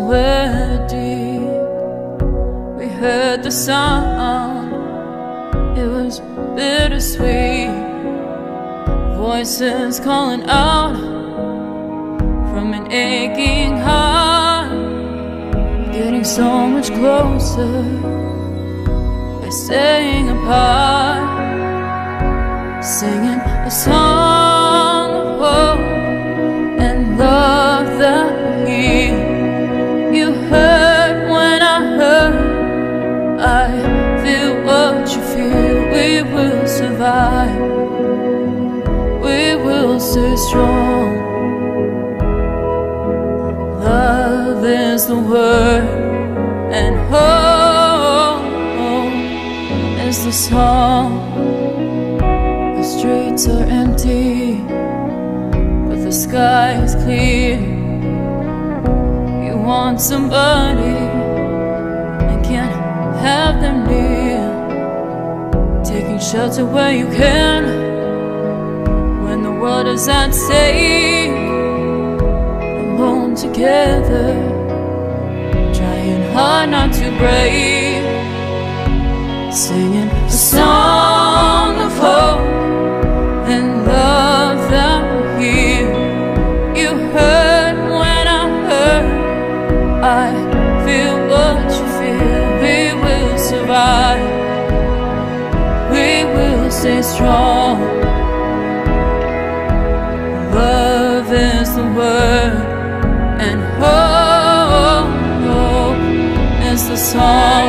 somewhere deep. We heard the sound, it was bittersweet. Voices calling out from an aching heart, getting so much closer by staying apart, singing a song of hope and love that you heard when I heard. I feel what you feel. We will survive. We will stay strong. Love is the word, and hope is the song. The streets are empty, but the sky is clear. You want somebody and can't have them near, taking shelter where you can when the world is at stake. Alone together, trying hard not to break, singing a song of hope and love that will heal. You heard when I heard. I feel what you feel. We will survive. We will stay strong. Love is the word, and hope is the song.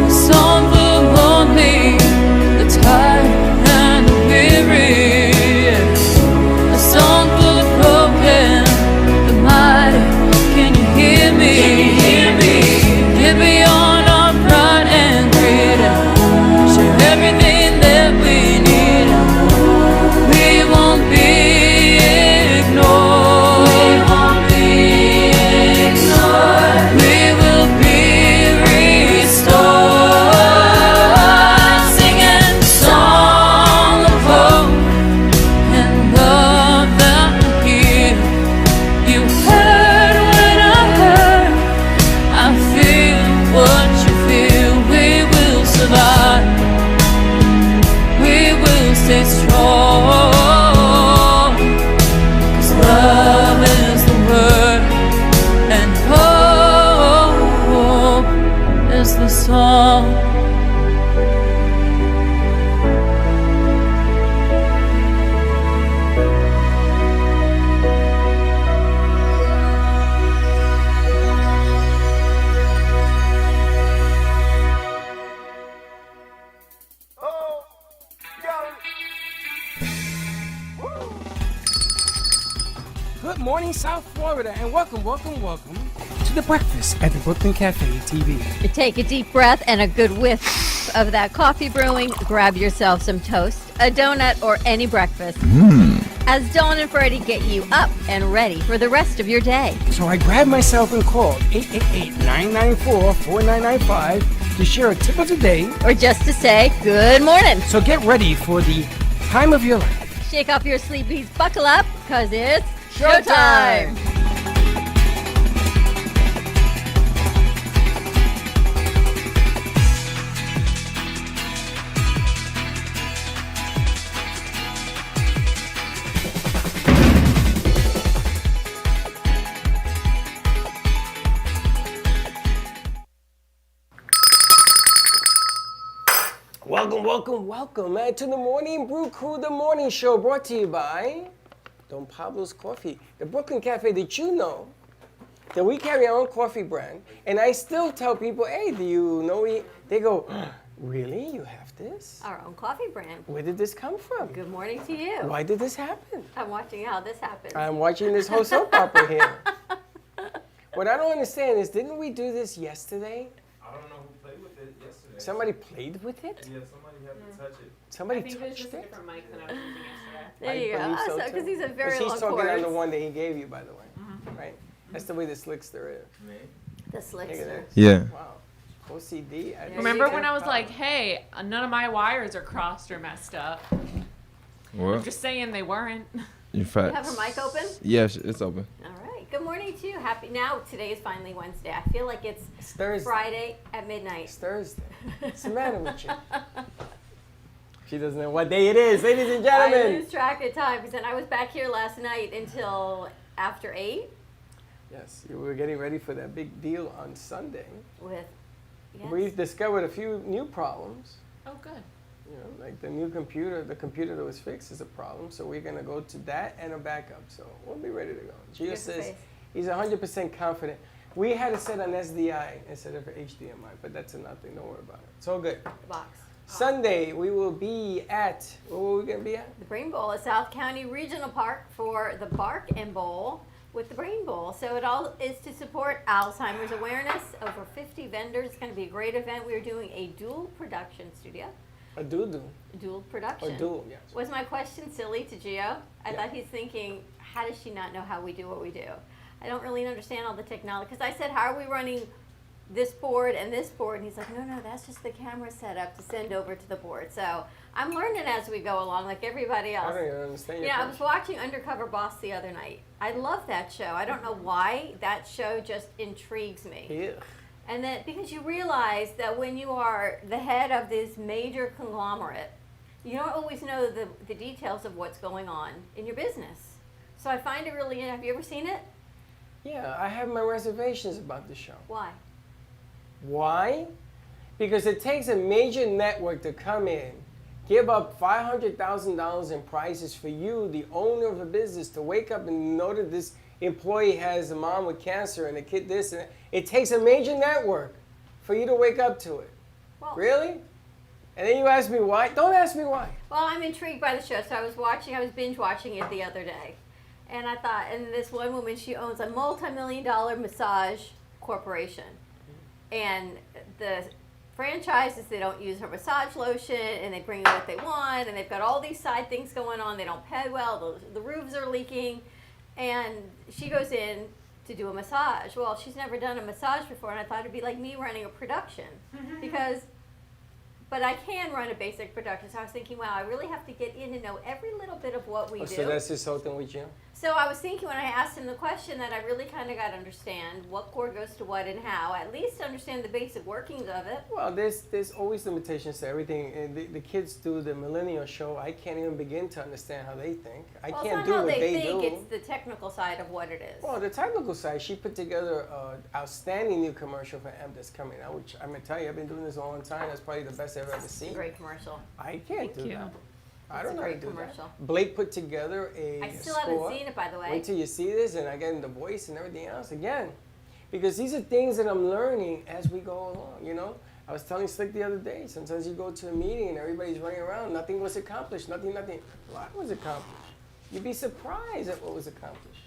A song for the lonely, the tired and the weary. A song for the broken, the mighty. Can you hear me? Get beyond our pride and greed. Share everything that we need. We won't be ignored. We will be restored. Singing a song of hope and love that will heal. You heard when I heard. I feel what you feel. We will survive. We will stay strong. 'Cause love is the word, and hope is the song. Good morning, South Florida, and welcome to the breakfast at the Brooklyn Cafe TV. Take a deep breath and a good whiff of that coffee brewing. Grab yourself some toast, a donut, or any breakfast. As Dawn and Freddie get you up and ready for the rest of your day. So I grabbed myself and called 888-994-4995 to share a tip of the day. Or just to say good morning. So get ready for the time of your life. Shake off your sleepies, buckle up, because it's showtime. Welcome, man, to the Morning Brew Crew, the morning show brought to you by Don Pablo's Coffee, the Brooklyn Cafe. Did you know that we carry our own coffee brand? And I still tell people, hey, do you know they go, really? You have this? Our own coffee brand. Where did this come from? Good morning to you. Why did this happen? I'm watching how this happens. I'm watching this whole soap opera here. What I don't understand is, didn't we do this yesterday? I don't know who played with it yesterday. Somebody played with it? Yeah, somebody had to touch it. Somebody I think it was touched just a it? different mic than I was using yesterday. There I you go. believe so, Because too. these are very long She's talking on the cords. one that he gave you, by the way. Right? That's the way the slickster is. Me? The Look at slickster. this. Yeah. Wow. OCD. Remember when I was like, hey, none of my wires are crossed or messed up? Well, I'm just saying they weren't. in You fact. have her mic open? Yes, it's open. All right. happy. Now, today is finally Wednesday. I feel like it's Thursday. Friday at midnight. It's Thursday. What's the matter with you? She doesn't know what day it is, ladies and I gentlemen. lose track of time because then I was back here last night until after 8 Yes, you were getting ready for that big deal on Sunday. with, yes. We discovered a few new problems. Oh, good. You know, like the computer that was fixed is a problem. So we're going to go to that and a backup. So we'll be ready to go. Gio Good says face. he's 100% confident. We had it set on SDI instead of HDMI, but that's another thing. Don't worry about it. It's all good. The box. Sunday, we will be at, where were we going to be at? The Brain Bowl at South County Regional Park for the Bark and Bowl with the Brain Bowl. So it all is to support Alzheimer's awareness. Over 50 vendors. It's going to be a great event. We are doing a dual production studio. A doo-doo. Dual production. Or dual, yes. Was my question silly to Gio? I Yeah. thought he's thinking, how does she not know how we do what we do? I don't really understand all the technology. Because I said, how are we running this board and this board? And he's like, no, that's just the camera setup to send over to the board. So I'm learning as we go along, like everybody I else. don't even understand your Yeah, I was question. watching Undercover Boss the other night. I love that show. I don't know why. That show just intrigues me. Yeah. And then because you realize that when you are the head of this major conglomerate, you don't always know the details of what's going on in your business. So I find it really, have you ever seen it? Yeah, I have my reservations about the show. Why? Why? Because it takes a major network to come in, give up $500,000 in prizes for you, the owner of a business, to wake up and know that this employee has a mom with cancer and a kid this and that. It takes a major network for you to wake up to it. Well, Really? And then you ask me why? Don't ask me why. Well, I'm intrigued by the show. So I was binge watching it the other day. And I thought, and this one woman, she owns a multi-million-dollar massage corporation. And the franchises, they don't use her massage lotion, and they bring in what they want, and they've got all these side things going on. They don't pay well. The roofs are leaking. And she goes in to do a massage. Well, she's never done a massage before, and I thought it'd be like me running a production. But I can run a basic production. So I was thinking, wow, I really have to get in and know every little bit of what we do. So that's his whole thing with you? So I was thinking when I asked him the question that I really kind of got to understand what cord goes to what and how, at least understand the basic workings of it. Well, there's always limitations to everything. And the kids do the millennial show. I can't even begin to understand how they think. I Well, can't it's do not how what they they think, do. it's the technical side of what it is. Well, the technical side, she put together an outstanding new commercial for M that's coming out, which I'm going to tell you, I've been doing this a long time. That's probably the best I've ever It's a seen. great commercial. I can't do Thank you. that. I It's don't a know how to great do commercial. that. Blake put together a I still score. haven't seen it, by the way. Wait till you see this, and I get in the voice and everything else again. Because these are things that I'm learning as we go along, you know? I was telling Slick the other day, sometimes you go to a meeting and everybody's running around, nothing was accomplished, nothing. A lot was accomplished. You'd be surprised at what was accomplished.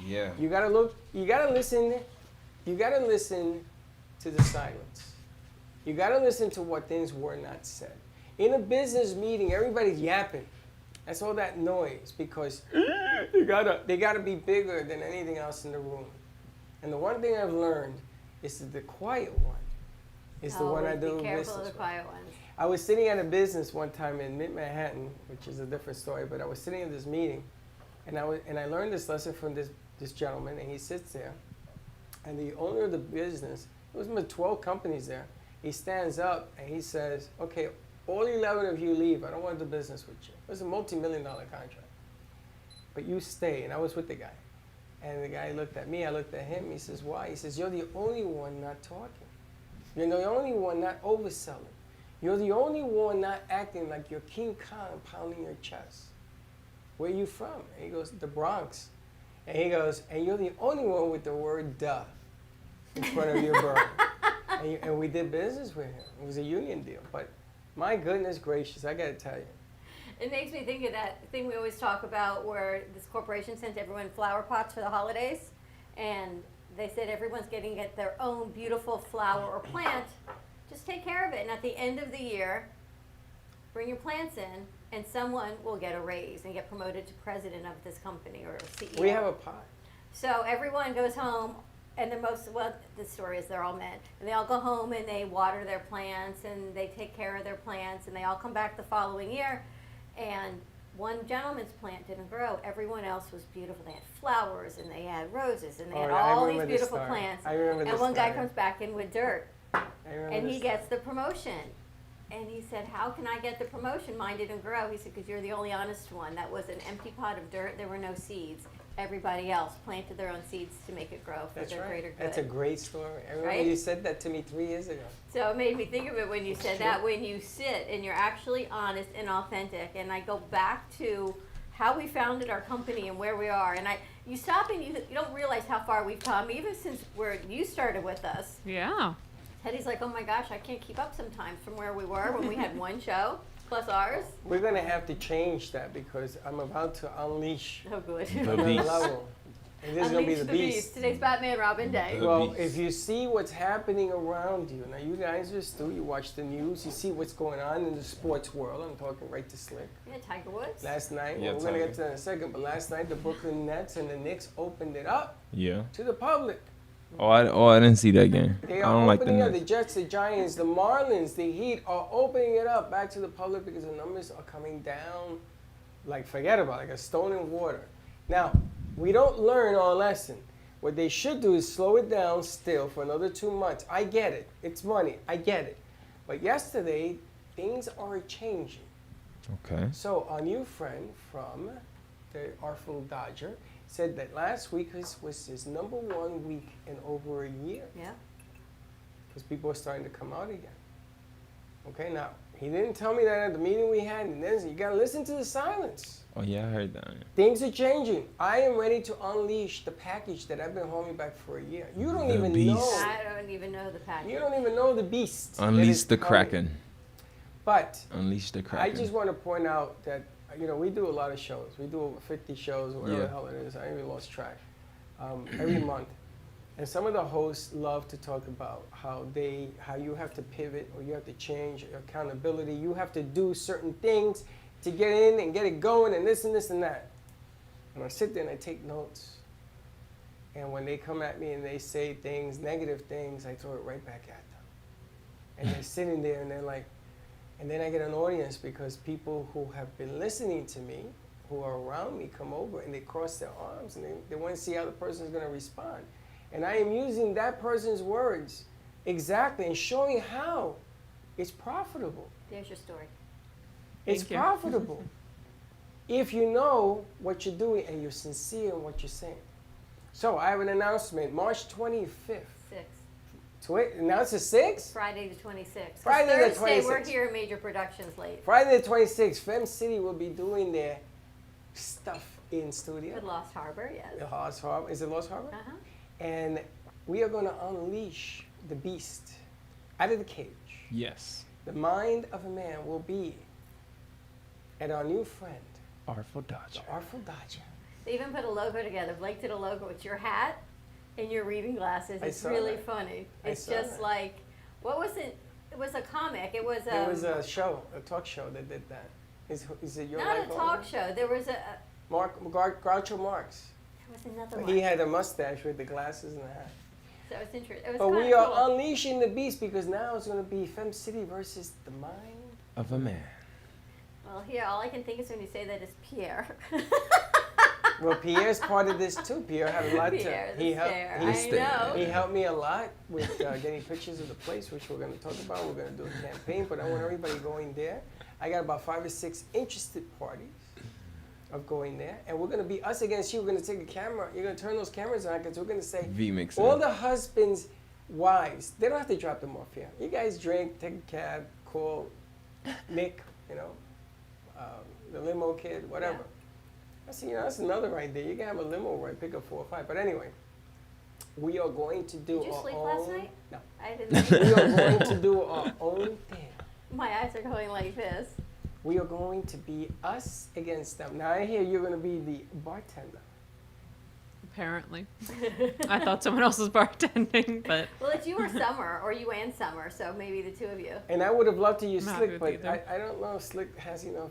Yeah. You gotta look, you gotta listen to the silence. You gotta listen to what things were not said. In a business meeting, everybody's yapping. That's all that noise because they gotta be bigger than anything else in the room. And the one thing I've learned is that the quiet one is the one I do Be careful business of the with. quiet ones. I was sitting at a business one time in Mid-Manhattan, which is a different story, but I was sitting at this meeting, and I learned this lesson from this gentleman, and he sits there, and the owner of the business, there was about 12 companies there, he stands up and he says, okay, all 11 of you leave. I don't want to do business with you. It was a multi-million-dollar contract. But you stay. And I was with the guy. And the guy looked at me. I looked at him. He says, why? He says, you're the only one not talking. You're the only one not overselling. You're the only one not acting like you're King Kong pounding your chest. Where are you from? And he goes, the Bronx. And he goes, and you're the only one with the word duh in front of your bird. And we did business with him. It was a union deal. But my goodness gracious, I got to tell you. It makes me think of that thing we always talk about where this corporation sent everyone flower pots for the holidays. And they said everyone's getting get their own beautiful flower or plant. Just take care of it. And at the end of the year, bring your plants in, and someone will get a raise and get promoted to president of this company or CEO. We have a pot. So everyone goes home, and the story is they're all men. And they all go home and they water their plants and they take care of their plants, and they all come back the following year. And one gentleman's plant didn't grow. Everyone else was beautiful. They had flowers and they had roses and they Oh, had yeah, I all these remember this beautiful story. plants. I remember And this one guy story. comes back in with dirt I remember and he this gets the promotion. And he said, how can I get the promotion? Mine didn't grow. He said, because you're the only honest one. That was an empty pot of dirt. There were no seeds. Everybody else planted their own seeds to make it grow for That's their right. greater good. That's a great story. I remember Right? you said that to me 3 years ago. So it made me think of it when you It's said true. that, when you sit and you're actually honest and authentic. And I go back to how we founded our company and where we are. And you stop and you don't realize how far we've come, even since where you started with us. Yeah. Teddy's like, oh my gosh, I can't keep up sometimes from where we were when we had one show plus ours. We're going to have to change that because I'm about to unleash Oh, good. The another beast. level. And this is going to be Unleash the beast. Today's Batman Robin Day. The Well, beast. if you see what's happening around you, now you guys are still, you watch the news, you see what's going on in the sports world. I'm talking right to Slick. Yeah, Tiger Woods. Last night, Yeah, well, we're going to Tiger. get to that in a second, but last night the Brooklyn Nets and the Knicks opened it up Yeah. to the public. I didn't see that game. They I are don't like the opening up, the Nets. Jets, the Giants, the Marlins, the Heat are opening it up back to the public because the numbers are coming down like, forget about it, like a stone in water. Now, we don't learn our lesson. What they should do is slow it down still for another 2 months. I get it. It's money. I get it. But yesterday, things are changing. Okay. So our new friend from the Artful Dodger said that last week was his #1 week in over a year Yeah. because people are starting to come out again. Okay, now, he didn't tell me that at the meeting we had, and then you got to listen to the silence. Oh yeah, I heard that. Things are changing. I am ready to unleash the package that I've been holding back for a year. You don't The even beast. know. I don't even know the package. You don't even know the beast. that Unleash is the coming. Kraken. But Unleash the I Kraken. just want to point out that, we do a lot of shows. We do over 50 shows, or whatever Yeah. the hell it is. I even lost track. Every month. And some of the hosts love to talk about how you have to pivot or you have to change your accountability. You have to do certain things to get in and get it going and this and this and that. And I sit there and I take notes. And when they come at me and they say things, negative things, I throw it right back at them. And they're sitting there and they're like, and then I get an audience because people who have been listening to me, who are around me, come over and they cross their arms and they want to see how the person is going to respond. And I am using that person's words exactly and showing how it's profitable. There's your story. It's Thank you. profitable if you know what you're doing and you're sincere in what you're saying. So I have an announcement, March 25th. 6. Announce the 6th? Friday the 26th. 'Cause Friday the Thursday, we're 26th. here at Major Productions late. Friday the 26th, Fem City will be doing their stuff in studio. At Lost Harbor, yes. The Lost Harbor. Is it Lost Harbor? Uh-huh. And we are going to unleash the beast out of the cage. Yes. The mind of a man will be at our new friend, Artful Dodger. the Artful Dodger. They even put a logo together. Blake did a logo with your hat and your reading glasses. I It's saw really that. funny. I It's saw just that. like, what was it? It was a comic. It was There was a show, a talk show that did that. Is it your not a life talk over? show. There was Groucho Marx. there was another But one. he had a mustache with the glasses and the hat. So it was interesting. It was But we kinda are cool. unleashing the beast because now it's going to be Fem City versus the mind. Of a man. Well, here, all I can think is when you say that is Pierre. Well, Pierre's part of this too. Pierre had a lot Pierre, to. the He helped. stare. He, I stare. know. he helped me a lot with getting pictures of the place, which we're going to talk about. We're going to do a campaign, but I want everybody going there. I got about 5 or 6 interested parties of going there, and we're going to be us against you. We're going to take a camera. You're going to turn those cameras on because we're going to say V-Mix. all the husbands' wives. They don't have to drop them off here. You guys drink, take a cab, call Nick, the limo kid, whatever. That's another idea. You can have a limo ride, pick up 4 or 5. But anyway, we are going to do Did you our sleep own. last night? No. I didn't. We are going to do our own thing. My eyes are going like this. We are going to be us against them. Now I hear you're going to be the bartender. Apparently. I thought someone else was bartending, but Well, it's you or Summer, or you and Summer, so maybe the two of you. And I would have loved to use I'm happy Slick, with but either. I don't know if Slick has enough.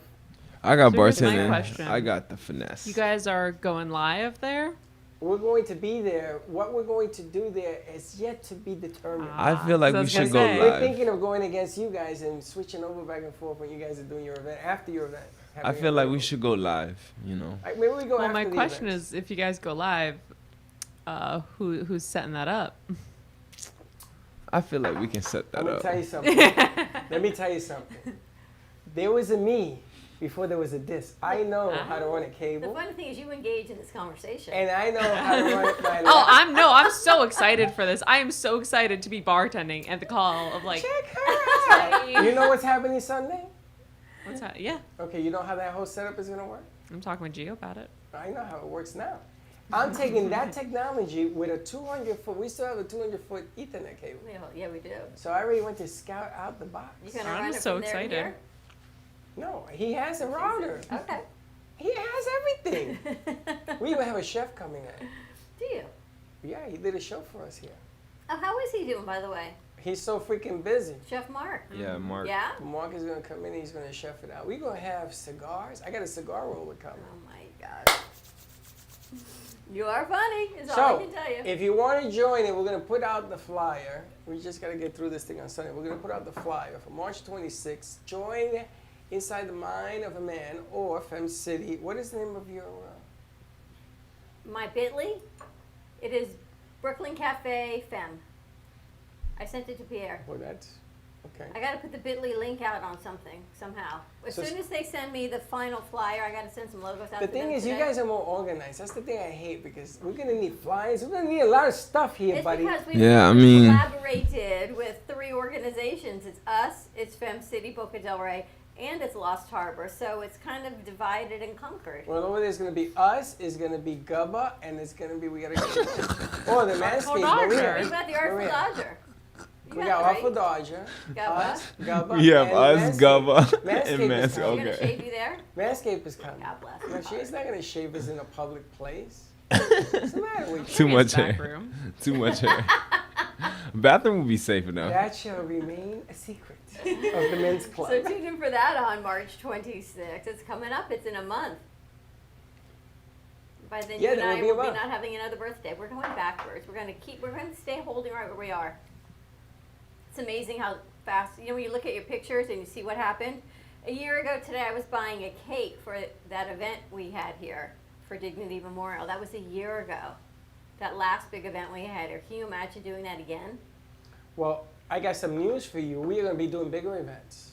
I got So here's my bartending. question. I got the finesse. you guys are going live there? We're going to be there. What we're going to do there is yet to be determined. I feel like So I we was gonna should go say- We're live. thinking of going against you guys and switching over back and forth when you guys are doing your event, after your event. I feel like we should go live, you know. Maybe we go Well, after my the question events. is, if you guys go live, who's setting that up? I feel like we can set I'm that gonna up. tell you something. Let me tell you something. There was a me before there was a this. I know how to run a The cable, funny thing is you engage in this conversation. and I know how to run it my Oh, I'm so excited for this. I am so excited to be bartending at the call of like, Check her out. You know what's happening Sunday? what's that? Yeah, Okay, you know how that whole setup is gonna work? I'm talking with Gio about it. I know how it works now. I'm taking that technology with a 200-foot. We still have a 200-foot Ethernet cable. Yeah, we do. So I already went to scout out the box. You gonna I'm run it so from there to excited. here? No, he has a router. Okay. He has everything. We even have a chef coming in. Do you? Yeah, he did a show for us here. Oh, how is he doing, by the way? He's so freaking busy. Chef Mark. Yeah, Mark. Yeah? Mark is gonna come in and he's gonna chef it out. We're gonna have cigars. I got a cigar roller coming. Oh my God. You are funny, is all I So, can tell you. if you want to join it, we're gonna put out the flyer. We just gotta get through this thing on Sunday. We're gonna put out the flyer for March 26th. Join Inside the Mind of a Man or Fem City. What is the name of your? My Bitly, it is Brooklyn Cafe Femme. I sent it to Pierre. Well, that's okay. I gotta put the Bitly link out on something, somehow. As So soon as they send me the final flyer, I gotta send some logos out The to thing them is, you today. guys are more organized. That's the thing I hate because we're gonna need flyers. We're gonna need a lot of stuff here, It's buddy. because we've Yeah, I mean- collaborated with 3 organizations. It's us, it's Fem City, Boca del Rey, and it's Lost Harbor. So it's kind of divided and conquered. Well, over there's gonna be us. Is gonna be Gubba, and it's gonna be we gotta get oh the Manscaped Dodger. Maria. We've got the Artful Maria. Dodger. You We got got it, Artful right? Dodger, Gubba. us, Gubba, We have and us, Manscaped. Gubba, Manscaped and is Manscaped. You're coming. gonna Okay. shave you there? Manscaped is coming. God bless. No, him. she's not gonna shave us in a public place. What's the matter with you? Too much Back hair. room. Too much hair. Bathroom will be safe enough. That shall remain a secret of the men's club. So tune in for that on March 26th. It's coming up. It's in a month. By then, Yeah, you and that I will be a will be month. not having another birthday. We're going backwards. We're going to stay holding right where we are. It's amazing how fast, when you look at your pictures and you see what happened. A year ago today, I was buying a cake for that event we had here for Dignity Memorial. That was a year ago. That last big event we had. Or can you imagine doing that again? Well, I got some news for you. We're going to be doing bigger events.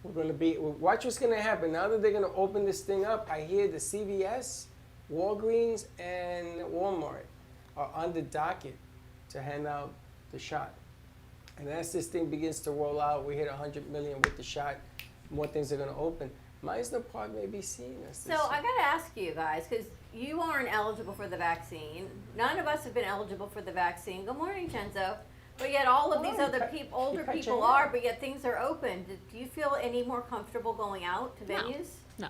We're going to be, watch what's going to happen. Now that they're going to open this thing up, I hear the CVS, Walgreens, and Walmart are on the docket to hand out the shot. And as this thing begins to roll out, we hit 100 million with the shot, more things are going to open. Meisner Park may be seeing us So this I year. got to ask you guys, because you aren't eligible for the vaccine. None of us have been eligible for the vaccine. Good morning, Chenzo. But yet all of these Oh, other you older cut people your hair. are, but yet things are open. Do you feel any more comfortable going out to No. venues? No.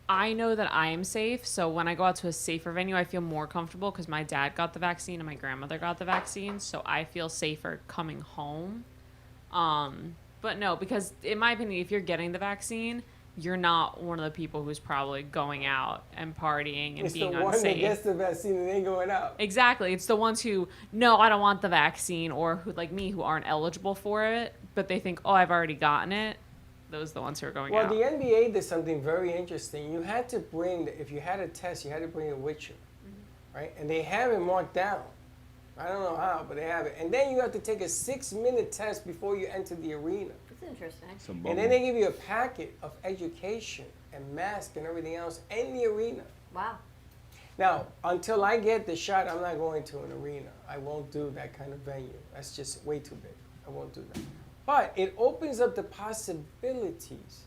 I know that I am safe, so when I go out to a safer venue, I feel more comfortable because my dad got the vaccine and my grandmother got the vaccine, so I feel safer coming home. But no, because in my opinion, if you're getting the vaccine, you're not one of the people who's probably going out and partying and It's the being one that unsafe. gets the vaccine and ain't going out. Exactly. It's the ones who, no, I don't want the vaccine, or who, like me, who aren't eligible for it, but they think, oh, I've already gotten it. Those are the ones who are going Well, out. the NBA did something very interesting. You had to bring, if you had a test, you had to bring it with you, right? And they have it marked down. I don't know how, but they have it. And then you have to take a 6-minute test before you enter the arena. It's interesting. It's a And bubble. then they give you a packet of education and mask and everything else in the arena. Wow. Now, until I get the shot, I'm not going to an arena. I won't do that kind of venue. That's just way too big. I won't do that. But it opens up the possibilities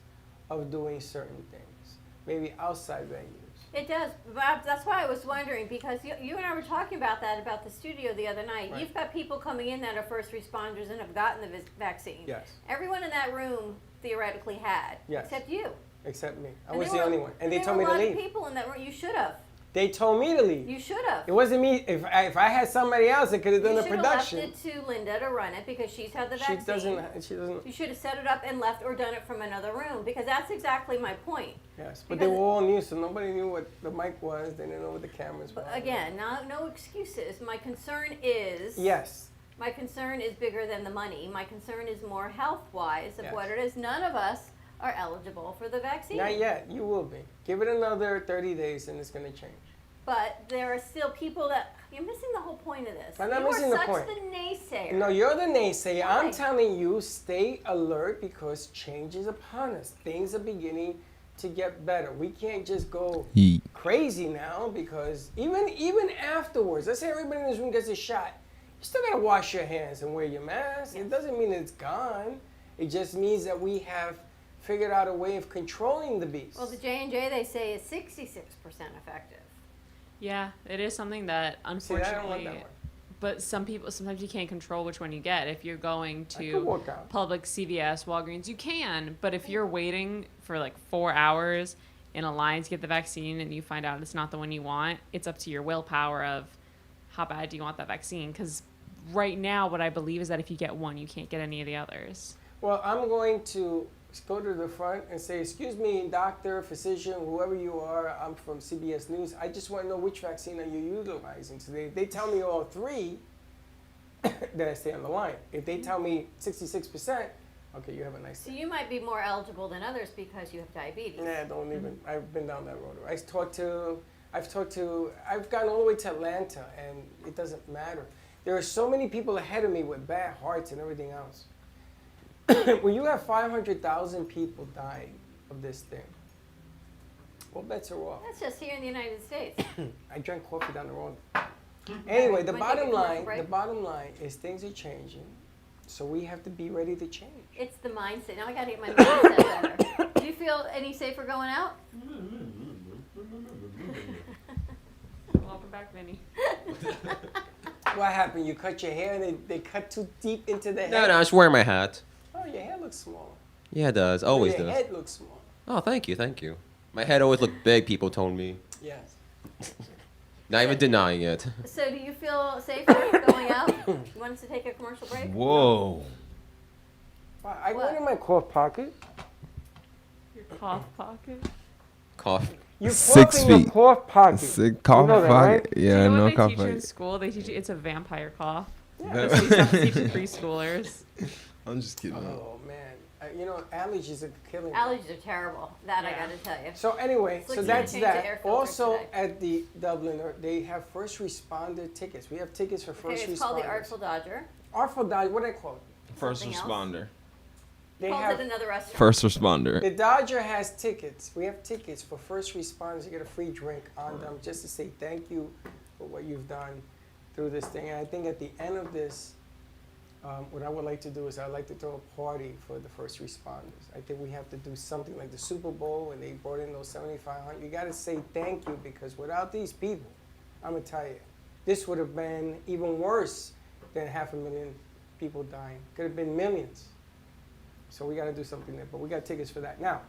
of doing certain things, maybe outside venues. It does. But that's why I was wondering, because you and I were talking about that, about the studio the other night. Right. You've got people coming in that are first responders and have gotten the vaccine. Yes. Everyone in that room theoretically had, Yes. except you. Except me. I And was there the were- only one. And they there told were me to a lot leave. of people in that room. You should have. They told me to leave. You should have. It wasn't me. If I had somebody else that could have done You the should have left production. it to Linda to run it because she's had the She vaccine. doesn't. You should have set it up and left, or done it from another room, because that's exactly my point. Yes, but they Because- were all new, so nobody knew what the mic was. They didn't know what the cameras were. But again, no excuses. My concern is Yes, My concern is bigger than the money. My concern is more health-wise of Yes. what it is. None of us are eligible for the vaccine. Not yet. You will be. Give it another 30 days and it's going to change. But there are still people that you're missing the whole point of this. I'm not you missing are the such point. the naysayer. No, you're the naysayer. Why? I'm telling you, stay alert because change is upon us. Things are beginning to get better. We can't just go Yeet. crazy now because even afterwards, let's say everybody in this room gets a shot, you still gotta wash your hands and wear your mask. It doesn't mean it's gone. It just means that we have figured out a way of controlling the beast. Well, the J&J they say is 66% effective. Yeah, it is something that See, I unfortunately. don't want that one. But sometimes you can't control which one you get. If you're going I could to work out. Publix, CVS, Walgreens, you can. But if you're waiting for like 4 hours in a line to get the vaccine and you find out it's not the one you want, it's up to your willpower of how bad do you want that vaccine. Because right now, what I believe is that if you get one, you can't get any of the others. Well, I'm going to go to the front and say, excuse me, doctor, physician, whoever you are, I'm from CBS News. I just want to know which vaccine are you utilizing today. If they tell me all three, then I stay on the line. If they tell me 66%, okay, you have a nice So day. you might be more eligible than others because you have diabetes. Nah, don't even. I've been down that road. I've gone all the way to Atlanta, and it doesn't matter. There are so many people ahead of me with bad hearts and everything else. When you have 500,000 people dying of this thing, all bets are off. That's just here in the United States. I drank coffee down the road. Anyway, the Wanna take a commercial break? bottom line is things are changing, so we have to be ready to change. It's the mindset. Now I got to get my mindset better. Do you feel any safer going out? Welcome back, Vinny. What happened? You cut your hair and they cut too deep into the head? No, I was wearing my hat. Oh, your hair looks small. Yeah, it does. Always your does. head looks small. Oh, thank you. My head always looked big, people told me. Yes. Not even denying it. So do you feel safer going out? You want us to take a commercial break? Whoa. Wow, I What? went in my cough pocket. Your cough pocket. Cough. You 6 cough in your feet. cough pocket. Sick cough know that, pocket. right? Do Yeah, you know no what they cough teach you in pocket. school? They teach you it's a vampire cough. Yeah. That's what you have to teach the preschoolers. I'm just kidding. Oh man, allergies are killing me. Allergies are terrible. That I Yeah. got to tell you. So anyway, It's like so you that's change the air that. filter Also today. at the Dubliner, they have first responder tickets. We have tickets for first Okay, it's responders. called the Artful Dodger. Artful Dodger, what do they call it? First Something else? responder. They Calls have it another restaurant. First responder. the Dodger has tickets. We have tickets for first responders. You get a free drink on them just to say thank you for what you've done through this thing. And I think at the end of this, what I would like to do is I'd like to throw a party for the first responders. I think we have to do something like the Super Bowl when they brought in those 7,500. You got to say thank you because without these people, I'm going to tell you, this would have been even worse than 500,000 people dying. Could have been millions. So we got to do something there, but we got tickets for that. Now,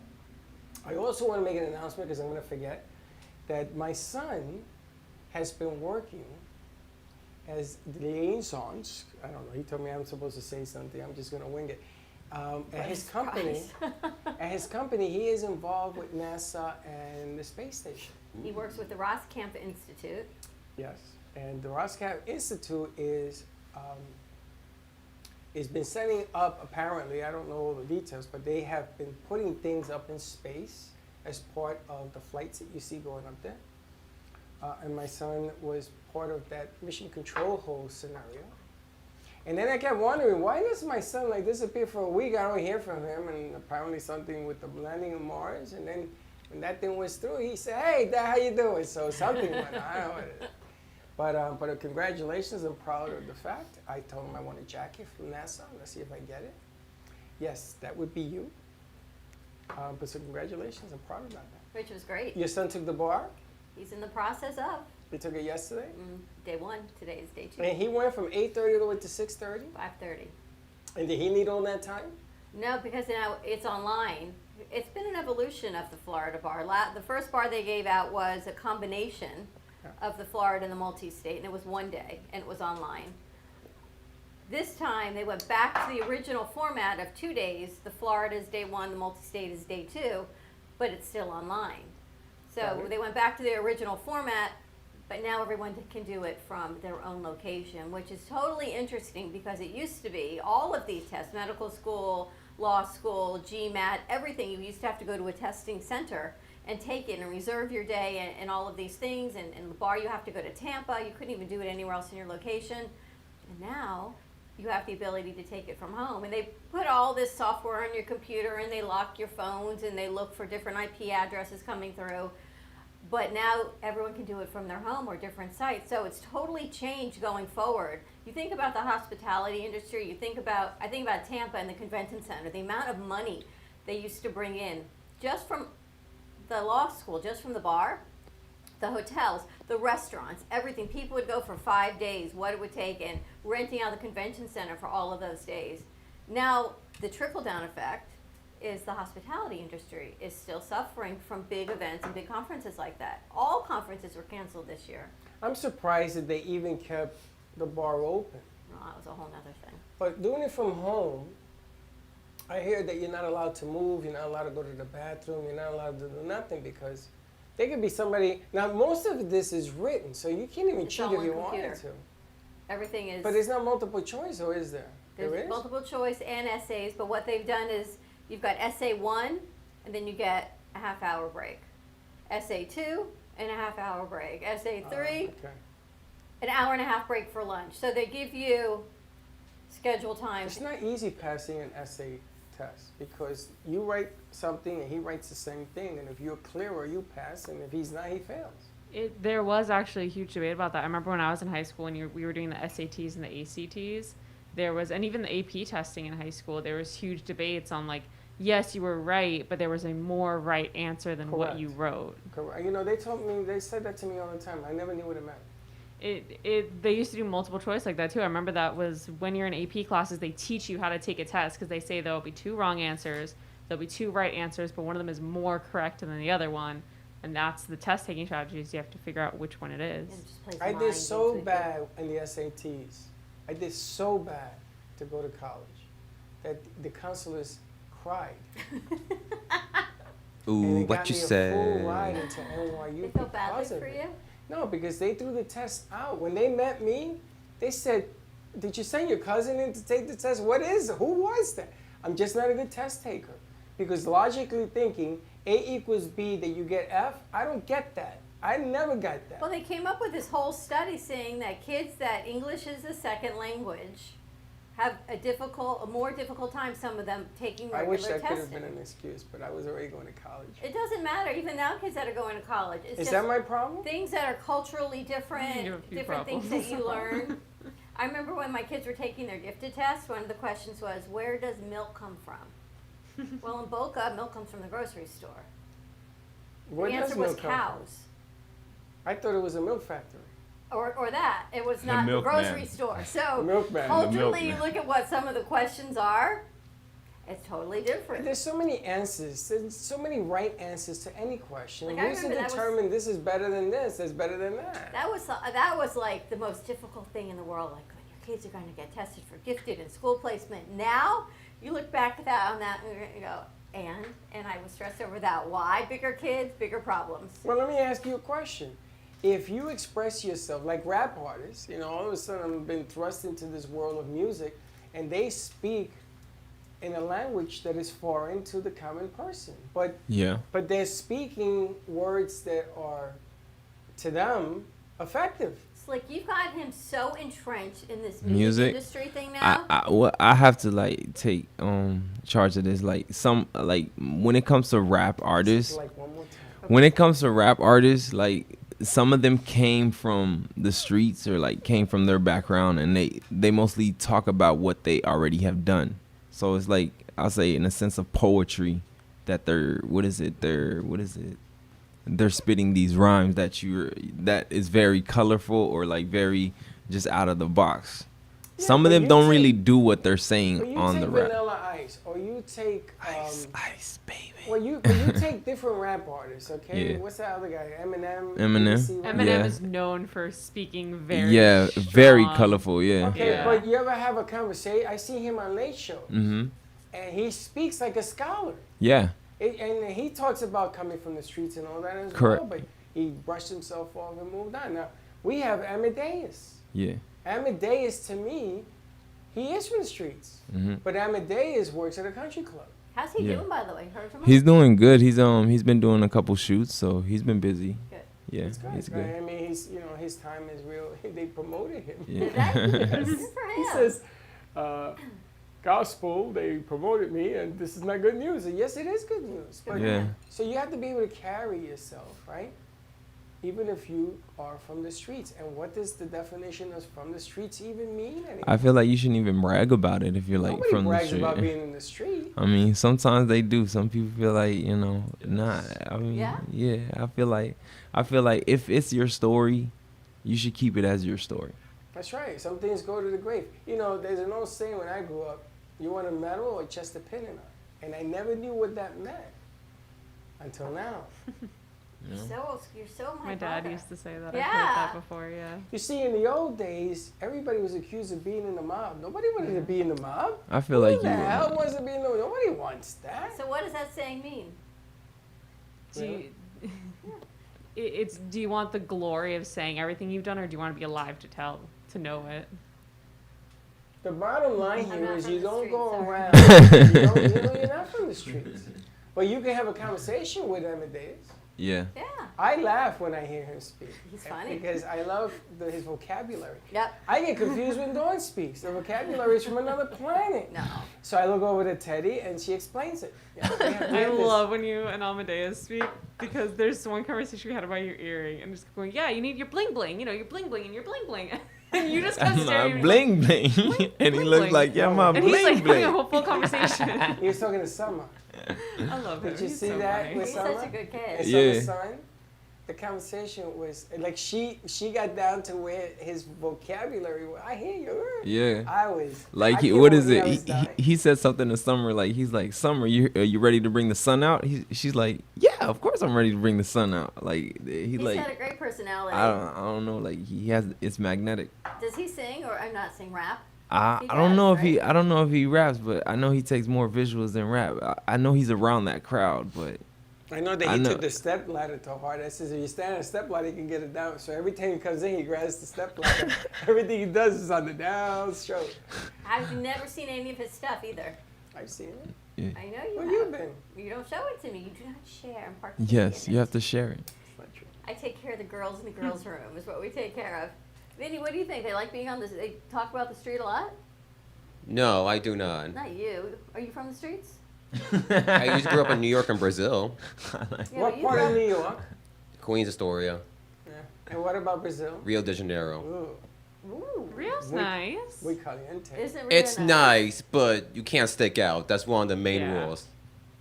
I also want to make an announcement because I'm going to forget that my son has been working as the liaisons. I don't know. He told me I'm supposed to say something. I'm just going to wing it. At his company, he is involved with NASA and the space station. He works with the Roskamp Institute. Yes, and the Roskamp Institute is been setting up, apparently, I don't know all the details, but they have been putting things up in space as part of the flights that you see going up there. And my son was part of that mission control whole scenario. And then I kept wondering, why does my son like disappear for a week? I don't hear from him, and apparently something with the landing on Mars. And then when that thing was through, he said, "Hey, Dad, how you doing?" So something went on. I don't know what it is. But congratulations, I'm proud of the fact. I told him I want a jacket from NASA. Let's see if I get it. Yes, that would be you. But so congratulations, I'm proud about that. Which was great. Your son took the bar. He's in the process of He took it yesterday. day one. Today is day two. And he went from 8:30 all the way to 6:30. 5:30. And did he need all that time? No, because now it's online. It's been an evolution of the Florida bar. The first bar they gave out was a combination of the Florida and the multi-state, and it was one day, and it was online. This time, they went back to the original format of 2 days. The Florida is day one, the multi-state is day two, but it's still online. So Got it. they went back to the original format, but now everyone can do it from their own location, which is totally interesting because it used to be all of these tests, medical school, law school, GMAT, everything, you used to have to go to a testing center and take it and reserve your day and all of these things, and the bar you have to go to Tampa, you couldn't even do it anywhere else in your location. And now you have the ability to take it from home, and they put all this software on your computer and they lock your phones and they look for different IP addresses coming through. But now everyone can do it from their home or different sites. So it's totally changed going forward. You think about the hospitality industry, I think about Tampa and the convention center, the amount of money they used to bring in just from the law school, just from the bar, the hotels, the restaurants, everything. People would go for 5 days, what it would take, and renting out the convention center for all of those days. Now, the trickle-down effect is the hospitality industry is still suffering from big events and big conferences like that. All conferences were canceled this year. I'm surprised that they even kept the bar open. Well, that was a whole nother thing. But doing it from home, I hear that you're not allowed to move, you're not allowed to go to the bathroom, you're not allowed to do nothing because there could be somebody. Now, most of this is written, so you can't even It's cheat all if on you computer. wanted to. Everything is. But it's not multiple choice, or is there? There's There is? multiple choice and essays, but what they've done is you've got essay 1, and then you get a half-hour break. Essay 2, and a half-hour break. Essay 3, Okay. an hour and a half break for lunch. So they give you schedule time. It's not easy passing an essay test because you write something and he writes the same thing, and if you're clearer, you pass, and if he's not, he fails. There was actually a huge debate about that. I remember when I was in high school and we were doing the SATs and the ACTs, there was, and even the AP testing in high school, there was huge debates on like, yes, you were right, but there was a more right answer than what you wrote. Correct. You know, they said that to me all the time. I never knew what it meant. They used to do multiple choice like that too. I remember that was when you're in AP classes, they teach you how to take a test because they say there'll be 2 wrong answers, there'll be 2 right answers, but one of them is more correct than the other one. And that's the test taking strategies. You have to figure out which one it is. And it just plays I mind did so into it. bad in the SATs. I did so bad to go to college that the counselors cried. Ooh, And it what got you me a full said. ride into NYU They felt badly because of for it. you? No, because they threw the test out. When they met me, they said, "Did you send your cousin in to take the test? What is it? Who was that?" I'm just not a good test taker. Because logically thinking, A equals B, that you get F, I don't get that. I never got that. Well, they came up with this whole study saying that kids that English is a second language have a more difficult time, some of them, taking I regular wish that testing. could have been an excuse, but I was already going to college. It doesn't matter. Even now, kids that are going to college, it's Is just that my problem? things that are culturally different, You have a few different things problems. that you learn. I remember when my kids were taking their gifted test, one of the questions was, where does milk come from? Well, in Boca, milk comes from the grocery store. Where the does answer was milk come cows. from? I thought it was a milk factory. Or that. It was The not the milkman. grocery store. So Milkman. culturally, you milkman. look at what some of the questions are, it's totally But different. there's so many answers. There's so many right answers to any question. Like, I Who's to remember that was- determine this is better than this, that's better than that? That was like the most difficult thing in the world. Like when your kids are going to get tested for gifted and school placement. Now you look back at that and you go, and I was stressed over that. Why? Bigger kids, bigger problems. Well, let me ask you a question. If you express yourself like rap artists, you know, all of a sudden I've been thrust into this world of music, and they speak in a language that is foreign to the common person. But they're speaking words that are, to them, effective. It's like you've got him so entrenched in this music Music. industry thing now. I have to like take charge of this. Like when it comes to rap artists, Like one more time. when it comes to rap artists, like some of them came from the streets or like came from their background, and they mostly talk about what they already have done. So it's like, I'll say in a sense of poetry that they're spitting these rhymes that is very colorful or like very just out of the box. Yeah, Some of but them you don't take- really do what they're But saying you on take the rap. Vanilla Ice, or you take Ice, baby. well, you take different rap artists, okay? Yeah. What's that other guy? Eminem. Eminem. ABC, right? Eminem Yeah. is known for speaking very very strong. colorful. Yeah. Okay, Yeah. but you ever have a conversation? I see him on Late Show, Mhm. and he speaks like a scholar. Yeah. And he talks about coming from the streets and all that as Correct. well. But he brushed himself off and moved on. Now, we have Amadeus. Yeah. Amadeus, to me, he is from the streets. Hmm. But Amadeus works at a country club. How's he Yeah. doing, by the way? Heard from him? He's doing good. He's been doing a couple shoots, so he's been busy. Good. Yeah, It's good, he's right? good. I mean, his time is real. They promoted him. Did Yeah. they? Good for him. He says, gospel, they promoted me, and this is not good news. And yes, it is good news. But Yeah. So you have to be able to carry yourself, right? Even if you are from the streets. And what does the definition of from the streets even mean anymore? I feel like you shouldn't even brag about it if you're like Nobody from the brags street. about being in the street. I mean, sometimes they do. Some people feel like, not. I mean, Yeah? I feel like if it's your story, you should keep it as your story. That's right. Some things go to the grave. There's an old saying when I grew up, you want a medal or just a pin in it? And I never knew what that meant until now. You're so my My dad brother. used to say that. I've Yeah. heard that before, yeah. You see, in the old days, everybody was accused of being in the mob. Nobody wanted to be in the mob. I feel Who like the you. hell wants to be in the mob? Nobody wants that. So what does that saying mean? Do you, do you want the glory of saying everything you've done, or do you want to be alive to know it? The bottom line I'm here not is from you the don't streets, go sorry. around. You're not from the streets. But you can have a conversation with Amadeus. Yeah. Yeah. I laugh when I hear him speak. He's funny. Because I love his vocabulary. Yep. I get confused when Dawn speaks. The vocabulary is from another planet. No. So I look over to Teddy and she explains it. Yeah, we have I this- love when you and Amadeus speak, because there's one conversation we had about your earring, and just going, yeah, you need your bling bling, your bling bling and your bling bling. And you just kept My staring at me bling bling. And he bling, looks bling. like, yeah, my and he's bling like having a bling. whole full conversation. He was talking to Summer. I love him. Did you He's see so that funny. with He's Summer? such a good And kid. Yeah. Summer's son? The conversation was like she got down to where his vocabulary was. I hear you. Yeah. I was Like, I can't what believe is I it? was dying. He said something to Summer, like, he's like, Summer, are you ready to bring the sun out? She's like, yeah, of course I'm ready to bring the sun out. Like, He's like, got a great personality. I don't know, like, it's magnetic. Does he sing or I'm not sing rap? I He don't does, know right? I don't know if he raps, but I know he takes more visuals than rap. I know he's around that crowd, but I know that I he know. took the step ladder to heart. I says if you stand on a step ladder, you can get it down. So every time he comes in, he grabs the step ladder. Everything he does is on the down stroke. I've never seen any of his stuff either. I've seen it. I know you Where have. you been? You don't show it to me. You do not share and participate yes, in you it. have to share it. It's not true. I take care of the girls in the girls' room is what we take care of. Vinny, what do you think? They like being on this? They talk about the street a lot? No, I do not. Not you. Are you from the streets? I used to grow up in New York and Brazil, Yeah, What but you part grew of up- New York? Queens, Astoria, Yeah. And what about Brazil? Rio de Janeiro. Ooh, Ooh. Reel's We- nice. muy caliente. Isn't it It's really nice, but you can't stick out. That's one of the main Yeah. rules.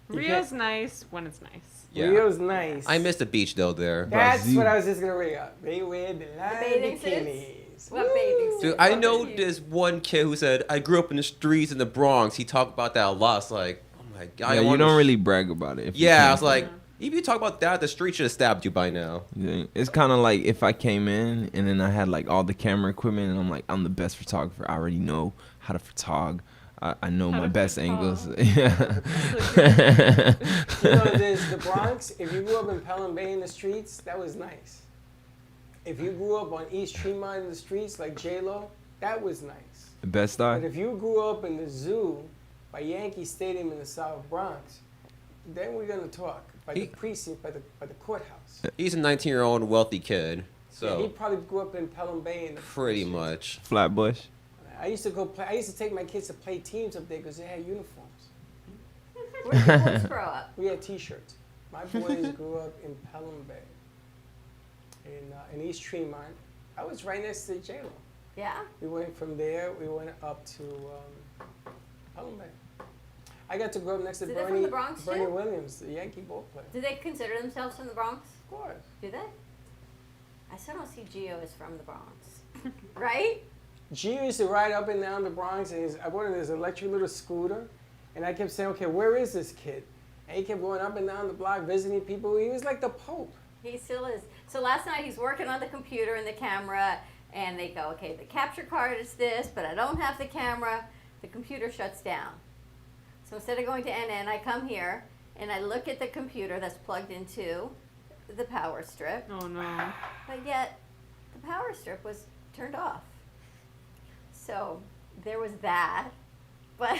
Rio's nice when it's nice. Yeah. Rio's nice. I miss the beach though there. That's Brazil. what I was just gonna bring up. They wear the line bathing suits? bikinis. What bathing Woo! Dude, suits? I What know bathing this one kid who said, I grew up in the streets in the Bronx. He talked about that a lot. It's like, oh my God. Yeah, you don't really brag about it. if you Yeah, I can't. was like, if you talk about that, the street should have stabbed you by now. Yeah, it's kind of like if I came in and then I had like all the camera equipment and I'm like, I'm the best photographer. I already know how to photog. I know How my to best photog. angles. Yeah. You know, there's the Bronx. If you grew up in Pelham Bay in the streets, that was nice. If you grew up on East Tremont in the streets, like J-Lo, that was nice. The best But star. if you grew up in the zoo by Yankee Stadium in the South Bronx, then we're gonna talk by the He- precinct, by the courthouse. He's a 19-year-old wealthy kid. Yeah, he So, probably grew up in Pelham Bay in the pretty streets. much. Flatbush. I used to go play. I used to take my kids to play teams up there because they had uniforms. Where did your boys grow up? We had T-shirts. My boys grew up in Pelham Bay, in East Tremont. I was right next to J-Lo. Yeah? We went from there. We went up to Pelham Bay. I got to grow up next to So they're from Bernie, the Bronx, Bernie too? Williams, the Yankee ball player. Do they consider themselves from the Bronx? Of course. Do they? I still don't see Gio as from the Bronx. Right? G used to ride up and down the Bronx, and I bought him this electric little scooter, and I kept saying, okay, where is this kid? And he kept going up and down the block visiting people. He was like the Pope. He still is. So last night he's working on the computer and the camera, and they go, okay, the capture card is this, but I don't have the camera. The computer shuts down. So instead of going to NN, I come here, and I look at the computer that's plugged into the power strip, Oh no. but yet the power strip was turned off. So there was that. But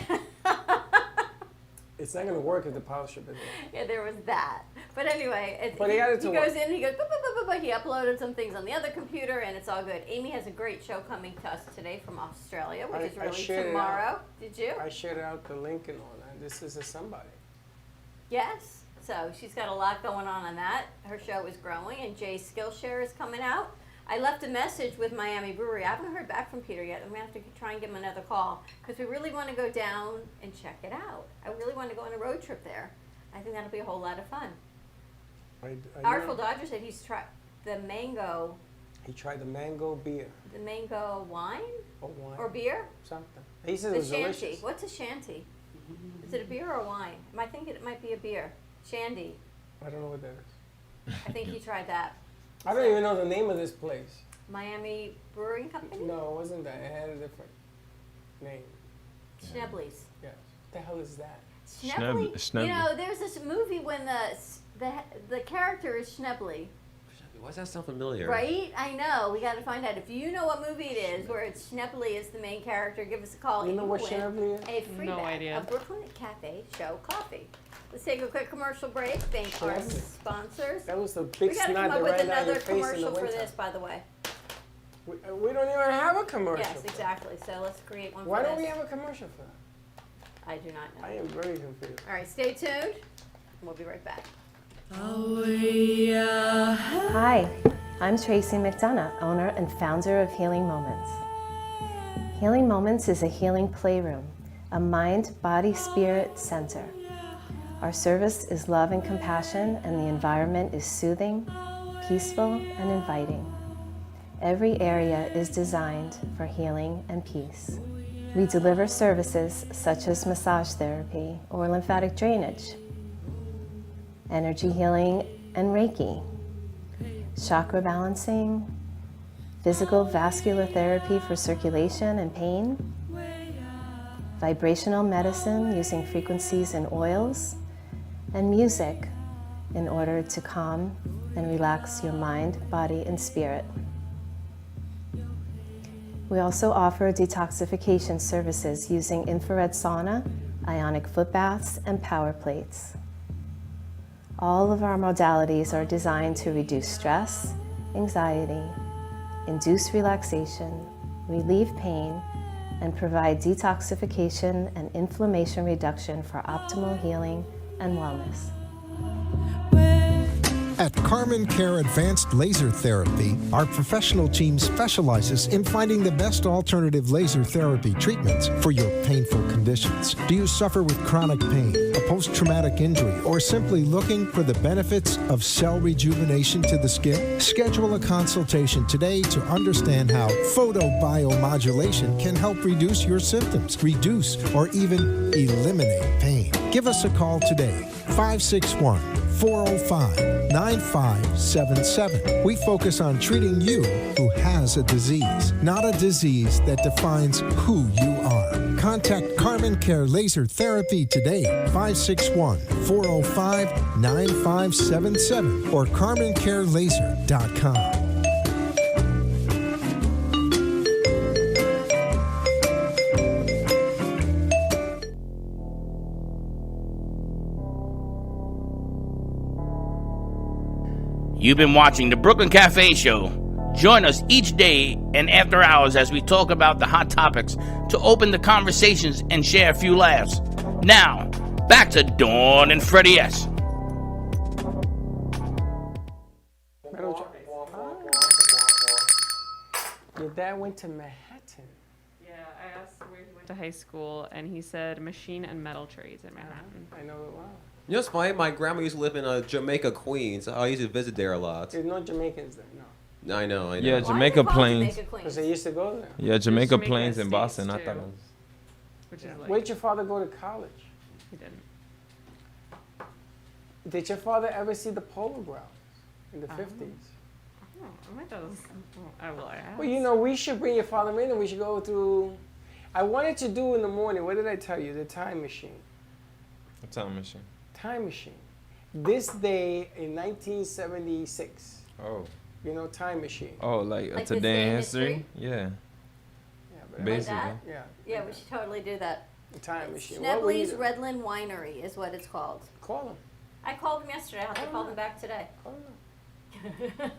It's not gonna work if the power strip isn't on. yeah, there was that. But anyway, But he got it to he goes work. in, he goes, "Buh, buh, buh, buh, buh." He uploaded some things on the other computer, and it's all good. Amy has a great show coming to us today from Australia, which is I released shared it tomorrow. Did you? I shared out the link and all that. This is a somebody. Yes. So she's got a lot going on that. Her show is growing, and Jay's Skillshare is coming out. I left a message with Miami Brewery. I haven't heard back from Peter yet. I'm going to have to try and give him another call because we really want to go down and check it out. I really want to go on a road trip there. I think that'll be a whole lot of fun. I Artful Dodger said he's tried the mango beer wine or wine or beer. something. He said it The was shanty. delicious. What's a shanty? Is it a beer or a wine? I think it might be a beer. Shandy. I don't know what that is. I think he tried that. I don't even know the name of this place. Miami Brewing Company? No, it wasn't that. It had a different name. Schnebley's. Yes. What the hell is that? Schnebley. Schnebley. You know, there's this movie when the character is Schnebley, Why does that sound familiar? right? I know. We got to find out. If you know what movie it is, where it's Schnebley is the main character, give us a call. You and know what win Schnebley is? A free No bag idea. of Brooklyn Cafe Show coffee. Let's take a quick commercial break. Thank our Schnebley. sponsors. That was the We big got to snot come that up with ran down your another face in the commercial for winter. this, by the way. We don't even have a commercial. Yes, exactly. So let's create one Why for don't we this. have a commercial for that? I do not know. I am very confused. All right, stay tuned. We'll be right back. Hi, I'm Tracy McDonough, owner and founder of Healing Moments. Healing Moments is a healing playroom, a mind, body, spirit center. Our service is love and compassion, and the environment is soothing, peaceful, and inviting. Every area is designed for healing and peace. We deliver services such as massage therapy or lymphatic drainage, energy healing and Reiki, chakra balancing, physical vascular therapy for circulation and pain, vibrational medicine using frequencies and oils, and music in order to calm and relax your mind, body, and spirit. We also offer detoxification services using infrared sauna, ionic foot baths, and power plates. All of our modalities are designed to reduce stress, anxiety, induce relaxation, relieve pain, and provide detoxification and inflammation reduction for optimal healing and wellness. At Carmen Care Advanced Laser Therapy, our professional team specializes in finding the best alternative laser therapy treatments for your painful conditions. Do you suffer with chronic pain, a post-traumatic injury, or simply looking for the benefits of cell rejuvenation to the skin? Schedule a consultation today to understand how photobiomodulation can help reduce your symptoms, reduce or even eliminate pain. Give us a call today, 561-405-9577. We focus on treating you who has a disease, not a disease that defines who you are. Contact Carmen Care Laser Therapy today, 561-405-9577 or carmencarelaser.com. You've been watching the Brooklyn Cafe Show. Join us each day and after hours as we talk about the hot topics to open the conversations and share a few laughs. Now, back to Dawn and Freddie S. Your dad went to Manhattan. Yeah, I asked where he went to high school, and he said machine and metal trades in Manhattan. I know it well. You know what's funny? My grandma used to live in Jamaica, Queens. I used to visit there a lot. There's no Jamaicans there, no. I know. Yeah, Why is Jamaica it called Plains. Jamaica Queens? Because they used to go there. Yeah, Jamaica Jamaica Plains in States, Boston. I too. thought it was. Which is like, Where'd your father go to college? he didn't. Did your father ever see the Polo Grounds in the 50s? Oh, my dad was, I will ask. Well, you know, we should bring your father in and we should go through. I wanted to do in the morning, what did I tell you? The time machine. A time machine. Time machine. this day in 1976. Oh. You know, time machine. Oh, like Like today this day in in history? history? Yeah. Yeah, but Basically. that? yeah, Yeah, we should totally do that. the time machine. What would you Schnebley's do? Redland Winery is what it's called. Call him. I called him yesterday. I'll have to Oh. call him back today. Call him.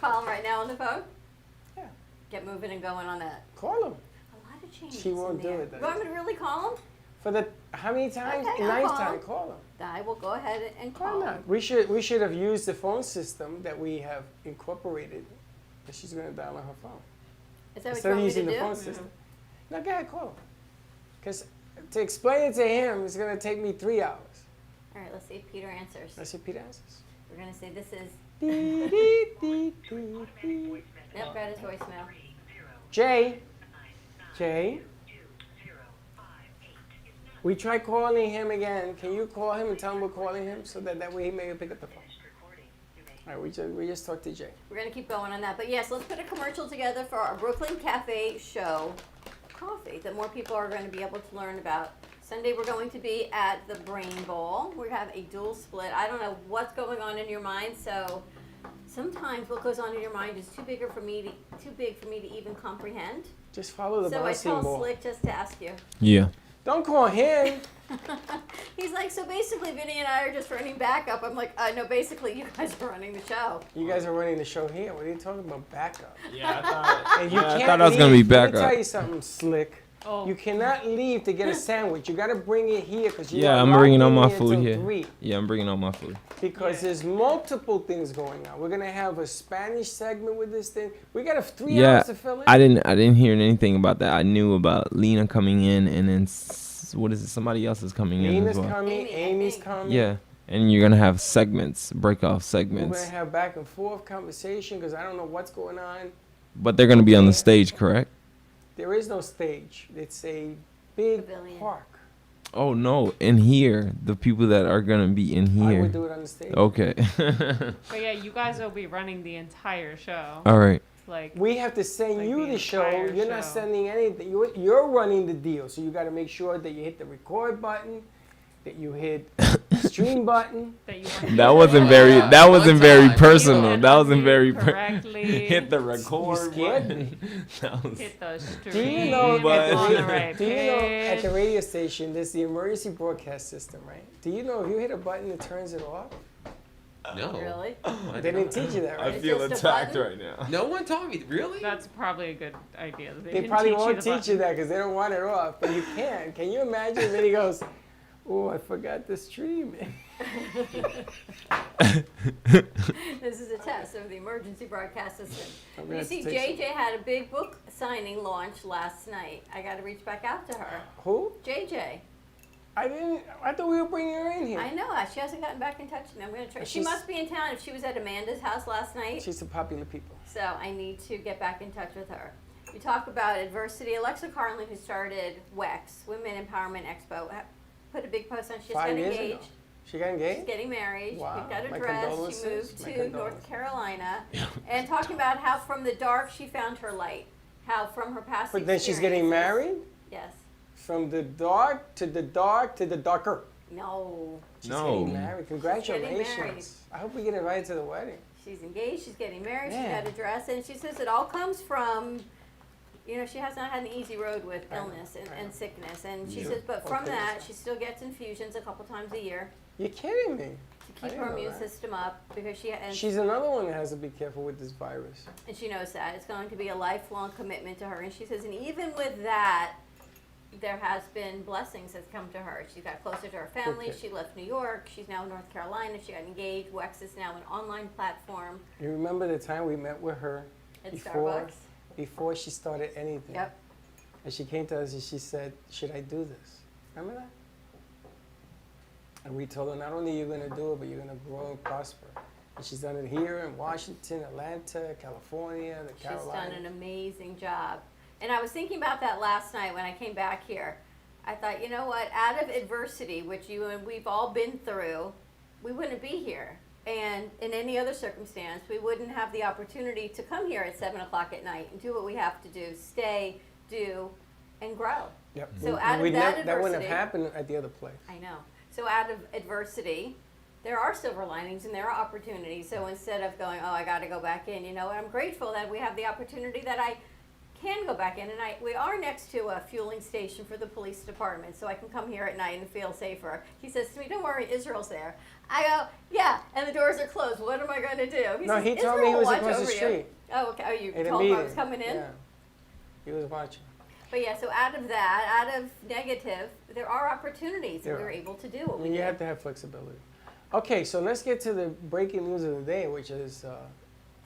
Call him right now on the phone. Yeah. Get moving and going on that. Call him. A lot of changes. She won't in do there. it, though. You want me to really call him? For the how many times? Okay, I'll Ninth call time. him. Call him. I will go ahead and Why call not? him. We should have used the phone system that we have incorporated. That she's gonna dial on her phone Is that what instead you of want me using to the do? phone system. No, go ahead, call him. Because to explain it to him is gonna take me 3 hours. All right, let's see if Peter answers. Let's see if Pete answers. We're going to say this is. Dee, dee, dee, dee, dee. Yep, got his voicemail. Jay. We tried calling him again. Can you call him and tell him we're calling him so that way he may pick up the phone? All right, we just talked to Jay. We're going to keep going on that. But yes, let's put a commercial together for our Brooklyn Cafe show coffee that more people are going to be able to learn about. Sunday we're going to be at the Brain Bowl. We have a dual split. I don't know what's going on in your mind, so sometimes what goes on in your mind is too big for me to even comprehend. Just follow the So I bouncing told ball. Slick just to ask you. Yeah. Don't call him. He's like, so basically Vinny and I are just running backup. I'm like, no, basically you guys are running the show. You guys are running the show here. What are you talking about backup? Yeah, I thought. And you I can't thought I was gonna leave. be Let me backup. tell you something, Slick. Oh. You cannot leave to get a sandwich. You got to bring it here because you Yeah, are I'm locked bringing all in my here food till here. 3. Yeah, I'm bringing all my food. Because there's multiple things going on. We're gonna have a Spanish segment with this thing. We got 3 Yeah, hours to fill in. I didn't hear anything about that. I knew about Lena coming in, and then what is it? Somebody else is coming in Nina's as well. coming. Amy, I Amy's think. coming. Yeah, and you're gonna have segments, break-off We're segments, gonna have back and forth conversation because I don't know what's going on. but they're gonna be on the stage, correct? There is no stage. It's a big Pavilion. park. Oh no, in here, the people that are gonna be in I here. would do it on the stage. Okay. But yeah, you guys will be running the entire show. All right. Like, We have to send Like you the the show. entire You're not show. sending anything. You're running the deal. So you got to make sure that you hit the record button, that you hit stream button. that you want That wasn't very. That wasn't very time. personal. You That wasn't unmute very. correctly. Hit the record scared button. That was- hit the stream. Do you know But- at the on the radio, right do you know at page. the radio station there's the emergency broadcast system, right? Do you know if you hit a button it turns it off? No. Really? I They didn't. didn't teach you that, I right? It's feel just a attacked button? right now. No one taught me. Really? That's probably a good idea. They didn't probably teach won't the teach you button. that because they don't want it off, but you can. Can you imagine? And then he goes, "Oh, I forgot the stream." This is a test of the emergency broadcast system. I'm gonna You have see, to take JJ had a big book signing launch last night. I got to reach back out to her. Who? JJ. I didn't. I thought we were bringing her in here. I know. She hasn't gotten back in touch with me. I'm going to try. She She's- must be in town if she was at Amanda's house last night. She's a popular people. So I need to get back in touch with her. We talk about adversity. Alexa Carlin, who started WEX, Women Empowerment Expo, put a big post on. She just 5 got years engaged. ago. She got She's engaged. getting married. Wow. She picked out a My dress. She condolences. moved My to condolences. North Carolina, and talking about how from the dark she found her light. How from her past. But then she's getting experiences- married. Yes. From the dark to the dark to the darker. No. She's No. getting married. getting Congratulations. married. I hope we get invited to the wedding. She's engaged. She's getting married. Yeah. She got a dress, and she says it all comes from. She has not had an easy road with I know, illness I know. and sickness, and she Yeah. says, but Oh, from goodness. that, she still gets infusions a couple times a year You're kidding me. to I keep didn't her know immune that. system up because She's another one that has to be careful with this virus. and she knows that it's going to be a lifelong commitment to her. And she says, and even with that, there has been blessings that's come to her. She got closer to her family. Okay. She left New York. She's now in North Carolina. She got engaged. WEX is now an online platform You remember the time we met with her at before Starbucks. before she started anything? Yep. And she came to us and she said, "Should I do this?" Remember that? And we told her, not only are you going to do it, but you're going to grow and prosper. And she's done it here in Washington, Atlanta, California, the She's done Carolinas. an amazing job. And I was thinking about that last night when I came back here. I thought, you know what? Out of adversity, which you and we've all been through, we wouldn't be here. And in any other circumstance, we wouldn't have the opportunity to come here at 7 o'clock at night and do what we have to do, stay, do, and grow. Yep. So We- out of we'd that that wouldn't have adversity- happened at the other place. I know. So out of adversity, there are silver linings and there are opportunities. So instead of going, oh, I got to go back in, you know, I'm grateful that we have the opportunity that I can go back in. And we are next to a fueling station for the police department, so I can come here at night and feel safer. He says to me, don't worry, Israel's there. I go, yeah, and the doors are closed. What am I going to do? No, says, he told me he Israel will was watch across the over you. street. Oh, okay. Oh, you In a told him I meeting. was coming in? Yeah. He was watching. But yeah, so out of that, out of negative, there are opportunities, and There we were are. able to do what I we mean, you did. have to have flexibility. Okay, so let's get to the breaking news of the day, which is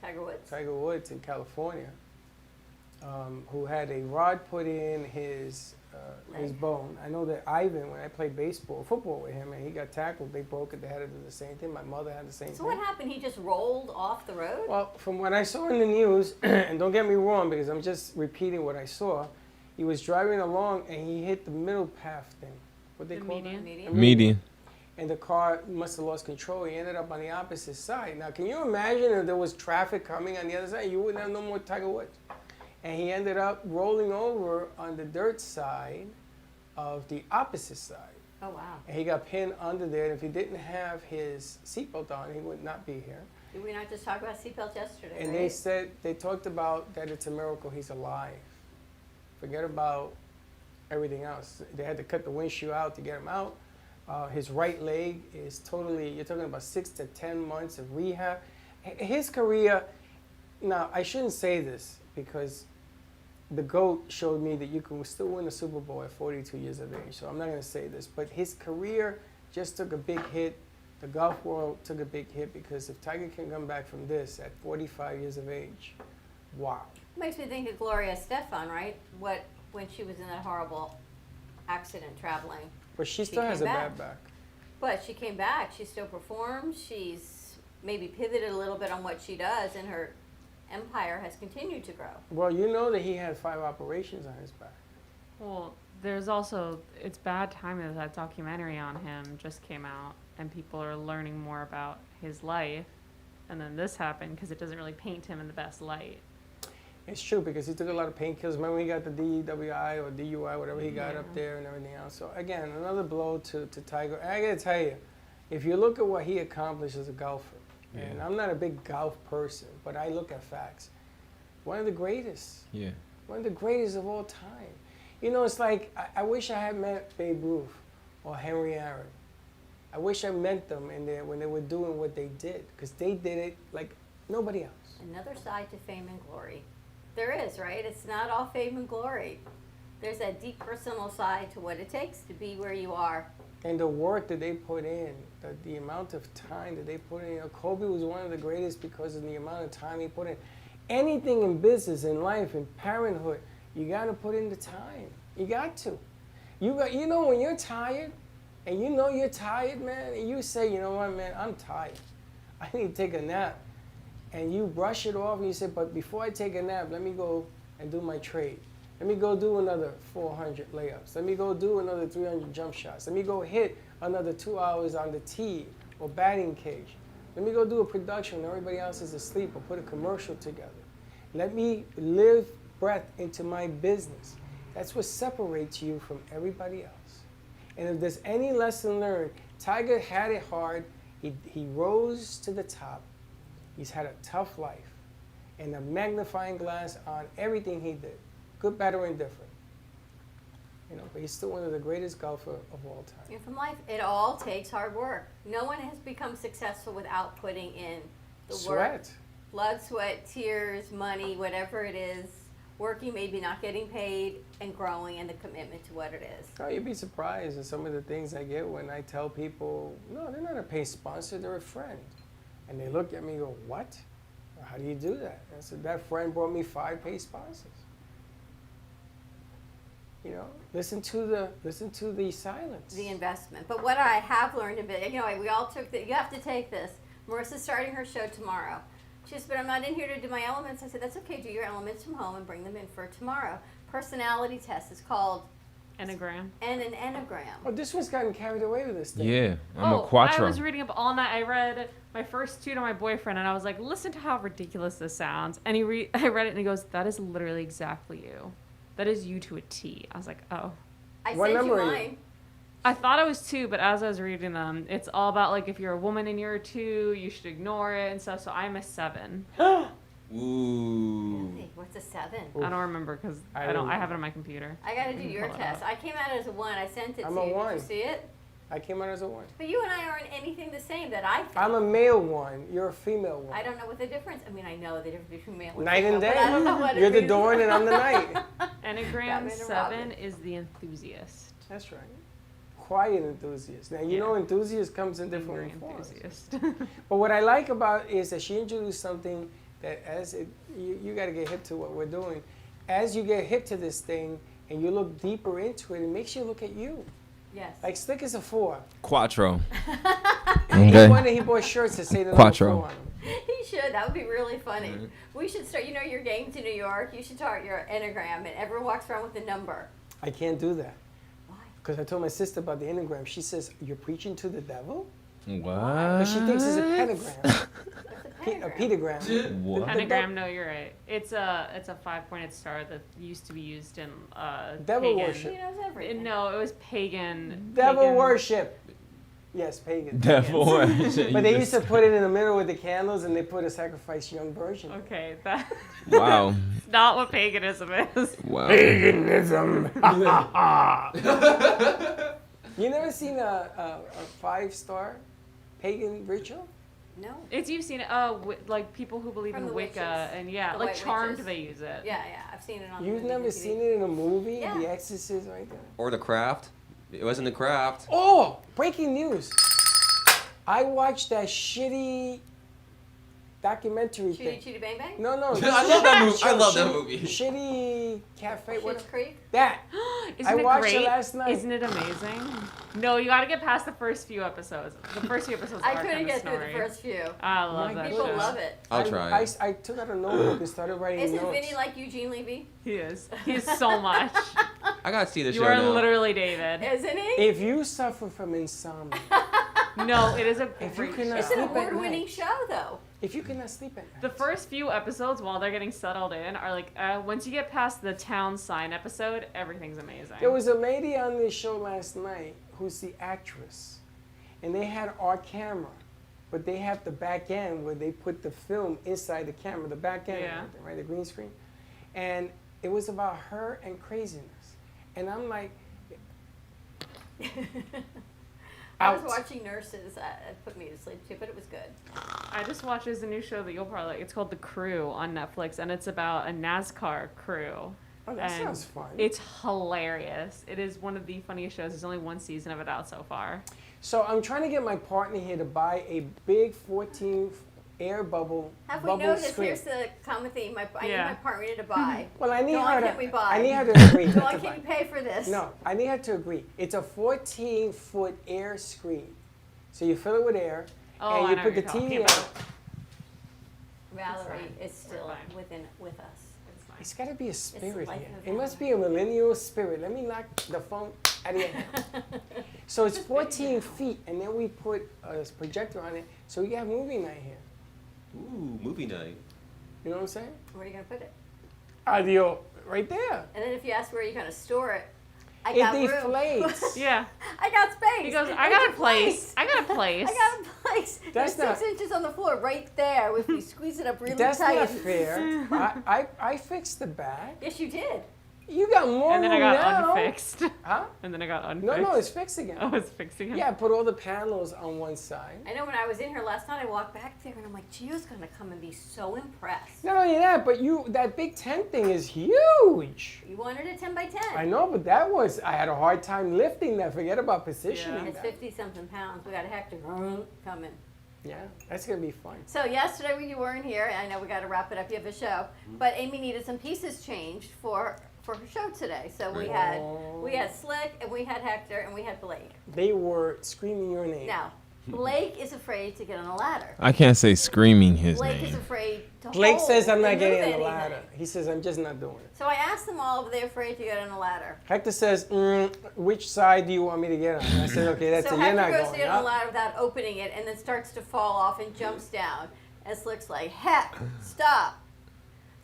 Tiger Woods. Tiger Woods in California, who had a rod put in his Leg. bone. I know that Ivan, when I played football with him, and he got tackled, they broke it. They had to do the same thing. My mother had the same So thing. what happened? He just rolled off the road? Well, from what I saw in the news, and don't get me wrong because I'm just repeating what I saw, he was driving along and he hit the middle path thing. What they The call median? that? Median. And the car must have lost control. He ended up on the opposite side. Now, can you imagine if there was traffic coming on the other side? You wouldn't have no more Tiger Woods. And he ended up rolling over on the dirt side of the opposite side. Oh, wow. And he got pinned under there. And if he didn't have his seatbelt on, he would not be here. Did we not just talk about seatbelts yesterday, And right? they talked about that it's a miracle he's alive. Forget about everything else. They had to cut the windshield out to get him out. His right leg is totally, you're talking about 6 to 10 months of rehab. His career, now I shouldn't say this because the GOAT showed me that you can still win a Super Bowl at 42 years of age. So I'm not going to say this, but his career just took a big hit. The golf world took a big hit because if Tiger can come back from this at 45 years of age, wow. Makes me think of Gloria Stefan, right? When she was in that horrible accident traveling. But she She still has a came bad back. back. But she came back. She still performs. She's maybe pivoted a little bit on what she does, and her empire has continued to grow. Well, you know that he had 5 operations on his back. Well, there's also, it's bad timing that documentary on him just came out and people are learning more about his life. And then this happened because it doesn't really paint him in the best light. It's true because he took a lot of painkillers. Remember he got the DWI or DUI, whatever he got up there and everything else. So again, another blow to Tiger. And I gotta tell you, if you look at what he accomplished as a golfer, and I'm not a big golf person, but I look at facts. One of the greatest. Yeah. One of the greatest of all time. You know, it's like, I wish I had met Babe Ruth or Henry Aaron. I wish I met them when they were doing what they did, because they did it like nobody else. Another side to fame and glory. There is, right? It's not all fame and glory. There's that deep personal side to what it takes to be where you are. And the work that they put in, the amount of time that they put in. You know, Kobe was one of the greatest because of the amount of time he put in. Anything in business, in life, in parenthood, you got to put in the time. You got to. You know, when you're tired, and you know you're tired, man, and you say, you know what, man, I'm tired. I need to take a nap. And you brush it off and you say, but before I take a nap, let me go and do my trade. Let me go do another 400 layups. Let me go do another 300 jump shots. Let me go hit another 2 hours on the tee or batting cage. Let me go do a production when everybody else is asleep or put a commercial together. Let me live breath into my business. That's what separates you from everybody else. And if there's any lesson learned, Tiger had it hard. He rose to the top. He's had a tough life and a magnifying glass on everything he did, good, bad, or indifferent. You know, but he's still one of the greatest golfers of all time. And from life, it all takes hard work. No one has become successful without putting in the work. Sweat. Blood, sweat, tears, money, whatever it is. Working, maybe not getting paid, and growing, and the commitment to what it is. Oh, you'd be surprised at some of the things I get when I tell people, no, they're not a paid sponsor, they're a friend. And they look at me and go, what? How do you do that? I said, that friend brought me 5 paid sponsors. You know, listen to the silence. The investment. But what I have learned a bit, you know, we all took you have to take this. Marissa's starting her show tomorrow. She said, but I'm not in here to do my elements. I said, that's okay, do your elements from home and bring them in for tomorrow. Personality test is called Enneagram. and an enneagram. Oh, this one's gotten carried away with this thing. Yeah, I'm a quattro. I was reading up all night. I read my first 2 to my boyfriend, and I was like, listen to how ridiculous this sounds. And I read it, and he goes, that is literally exactly you. That is you to a T. I was like, oh. I What sent you number are you? mine. I thought it was 2, but as I was reading them, it's all about like if you're a woman and you're a 2, you should ignore it and stuff. So I'm a 7. Ooh. Really? What's a 7? I don't remember because I have it on my computer. I got to do your pull it test. up. I came out as a 1. I sent it I'm to a you. 1. Did you see it? I came out as a 1. But you and I aren't anything the same that I think. I'm a male 1. You're a female 1. I don't know what the difference. I mean, I know the difference between male and Night female, and day. but I don't know what You're it the means. dawn and I'm the night. Enneagram Batman and 7 Robin. is the enthusiast. That's right. Quiet enthusiast. Now, you know enthusiast comes in Angry different forms. enthusiast. But what I like about it is that she introduced something that you got to get hip to what we're doing. As you get hip to this thing and you look deeper into it, it makes you look at you. Yes. Like Slick is a 4. Quattro. He Okay. wanted he bought shirts that say the number Quattro. 4 on them. He should. That would be really funny. We should start, you know, your game to New York. You should start your Enneagram, and everyone walks around with a number. I can't do that. Why? Because I told my sister about the Enneagram. She says, you're preaching to the devil? What? Because she thinks it's a pentagram. What's a A pentagram? pentagram. What? Enneagram, no, you're right. It's a 5-pointed star that used to be used in Devil pagan. worship. He knows everything. No, it was pagan. Devil pagan- worship. Yes, pagan. Devil worship. But they used to put it in the middle with the candles and they put a sacrifice young virgin. Okay, that's Wow. not what paganism is. Wow. Paganism. You never seen a 5-star pagan ritual? No. It's you've seen it. Like people who believe From in the Wicca witches. and yeah, The like white Charmed, witches. they use it. Yeah, I've seen it on You've the never seen it in a movie? Yeah. The Exorcist right there? Or The Craft. It wasn't The Craft. Oh, breaking news. I watched that shitty documentary Chitty thing. Chitty Bang Bang? No. I love that movie. I love that Shitty- movie. Shitty cafe. Schitt's What? Creek? That. Isn't I it watched great? it last night. Isn't it amazing? No, you got to get past the first few episodes. The first few episodes I are couldn't kind get of through snory. the first few. I love My that People show. love it. I'll try. I took out a notebook and started writing Isn't notes. Vinny like Eugene Levy? He is. He's so much. I gotta see the You show are now. literally David. Isn't he? If you suffer from insomnia, No, it is a If you great cannot show. It's an sleep at award-winning night. show, though. if you cannot sleep at night, The first few episodes, while they're getting settled in, are like once you get past the town sign episode, everything's amazing. there was a lady on this show last night who's the actress, and they had our camera, but they have the back end where they put the film inside the camera, the back end, Yeah. right, the green screen, and it was about her and craziness, and I'm like, I was out. watching Nurses. It put me to sleep, too, but it was good. I just watched there's a new show that you'll probably like. It's called The Crew on Netflix, and it's about a NASCAR crew. Oh, that And sounds fun. It's hilarious. It is one of the funniest shows. There's only one season of it out so far. So I'm trying to get my partner here to buy a big 14 air bubble Have we bubble noticed? screen. Here's the common theme. I need Yeah. my partner to buy. Well, I need Dawn, her can we to. buy? I need her to agree. not Dawn, to can buy. you pay for this? No, I need her to agree. It's a 14-foot air screen. So you fill it with air, Oh, and I you know put what the you're TV talking on. about. Valerie fine. is still We're fine. with us. It's fine. It's got to be a spirit life here. of It must Valerie. be a millennial spirit. Let me knock the phone out of your hand. So it's 14 feet, and then we put a projector on it, so we got movie night here. Ooh, movie night. You know what I'm saying? Where are you going to put it? Audio, right there. And then if you ask where you're going to store it, I It got room. deflates. Yeah. I got space. He goes, It I got a deflates. place. I got a place. I got a place. That's There's not- 6 inches on the floor right there. If we squeeze it up really That's tight. not fair. I fixed the back. Yes, you did. You got more And then I room got now. unfixed. Huh? And then I got unfixed. No, it's fixed again. Oh, it's fixing it. Yeah, I put all the panels on one side. I know when I was in here last night, I walked back there and I'm like, Gio's going to come and be so impressed. Not only that, but that big tent thing is huge. You wanted a 10 by 10. I know, but I had a hard time lifting that. Forget about positioning. It's that. 50-something pounds. We got a Hector coming. Yeah, that's going to be fun. So yesterday when you weren't here, I know we got to wrap it up. You have a show, but Amy needed some pieces changed for her show today. So we had Slick and we had Hector and we had Blake. They were screaming your name. Now, Blake is afraid to get on a ladder. I can't say screaming his Blake is name. afraid to Blake hold says I'm and not move getting on the anything. ladder. He says I'm just not doing it. So I asked them all if they're afraid to get on a ladder. Hector says, which side do you want me to get on? And I said, okay, that's So it. You're Hector not goes going to get on up. the ladder without opening it and then starts to fall off and jumps down. And Slick's like, heck, stop.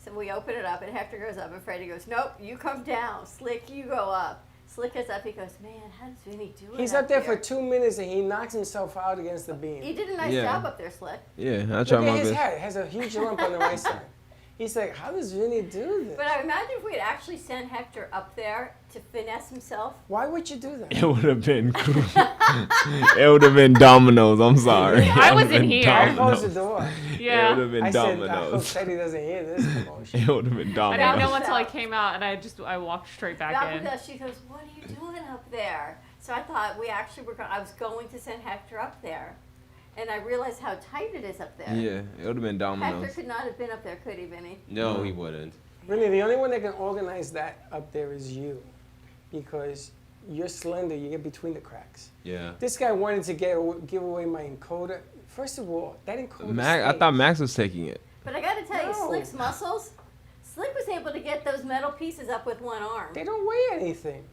So we open it up and Hector goes up and Freddie goes, nope, you come down. Slick, you go up. Slick is up. He goes, man, how does Vinny do it? He's up there for 2 minutes and he knocks himself out against the beam. He did a nice Yeah. job up there, Slick. Yeah, I Look try at my his best. head. It has a huge lump on the right side. He's like, how does Vinny do this? But I imagine if we had actually sent Hector up there to finesse himself. Why would you do that? It would have been cool. It would have been dominoes. I'm sorry. I It would've wasn't been here. Close the dominoes. door. It Yeah. would have been I said, I hope dominoes. Teddy doesn't hear this commotion. It would have been I dominoes. didn't know until I came out, and I walked straight back in. She goes, what are you doing up there? So I thought I was going to send Hector up there. And I realized how tight it is up there. Yeah, it would have been Hector dominoes. could not have been up there, could he, Vinny? No, he wouldn't. Really, the only one that can organize that up there is you. Because you're slender, you get between the cracks. Yeah. This guy wanted to give away my encoder. First of all, that encoder Max, I stinks. thought Max was taking it. But I got to tell you, No. Slick's muscles, Slick was able to get those metal pieces up with one arm. They don't weigh anything.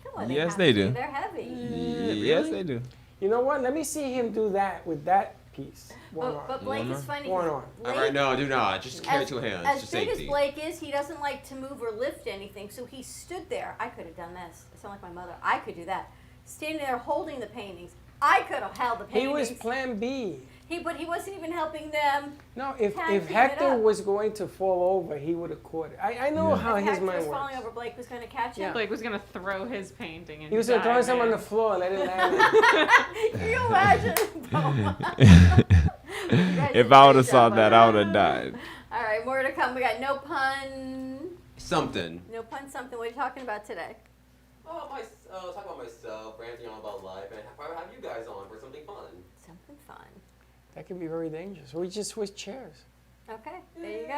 Come on, Yes, have they to. do. They're heavy. Yes, they do. You know what? Let me see him do that with that piece. One arm. But Blake One is arm? funny. One 'cause arm. Blake- All right, no, do not. Just carry two hands As for big safety. as Blake is, he doesn't like to move or lift anything, so he stood there. I could have done this. I sound like my mother. I could do that. Standing there holding the paintings. I could have held the He paintings. was plan B. But he wasn't even helping them. No, if Can't keep it Hector up. was going to fall over, he would have caught it. I know how If his Hector mind was falling works. over, Blake was going to catch him. Yeah. Blake was gonna throw his painting and He was going to throw dive some on in. the floor and let it land. Can you imagine? If I would have saw that, I would have died. All right, more to come. We got no pun. Something. No pun something. What are you talking about today? Oh, talk about myself, ranting on about life, and probably have you guys on for something fun. Something fun. That could be very dangerous. We just switch chairs. Okay, there you go.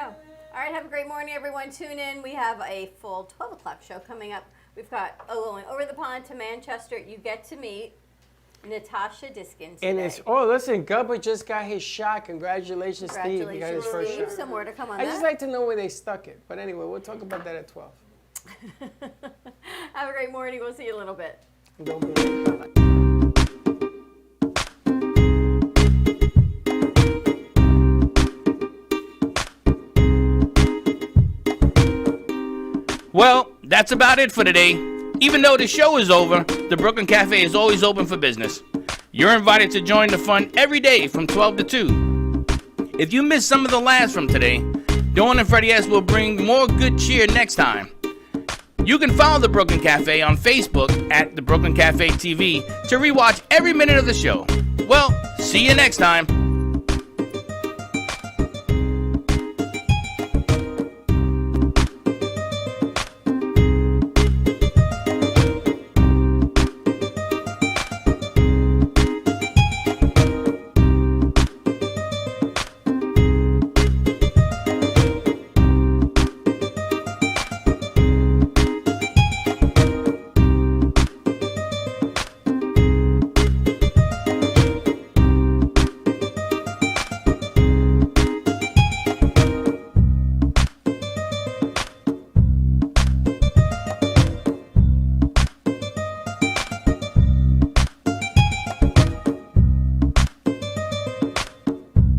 All right, have a great morning, everyone. Tune in. We have a full 12 o'clock show coming up. We've got going over the pond to Manchester. You get to meet Natasha Diskin today. And it's, listen, Gubba just got his shot. Congratulations, Steve. He got his first Steve. shot. Some more to come on I that. just like to know where they stuck it. But anyway, we'll talk about that at 12. Have a great morning. We'll see you in a little bit. Don't be late. Well, that's about it for today. Even though the show is over, the Brooklyn Cafe is always open for business. You're invited to join the fun every day from 12 to 2. If you missed some of the laughs from today, Dawn and Freddie S. will bring more good cheer next time. You can follow the Brooklyn Cafe on Facebook at the Brooklyn Cafe TV to rewatch every minute of the show. Well, see you next time.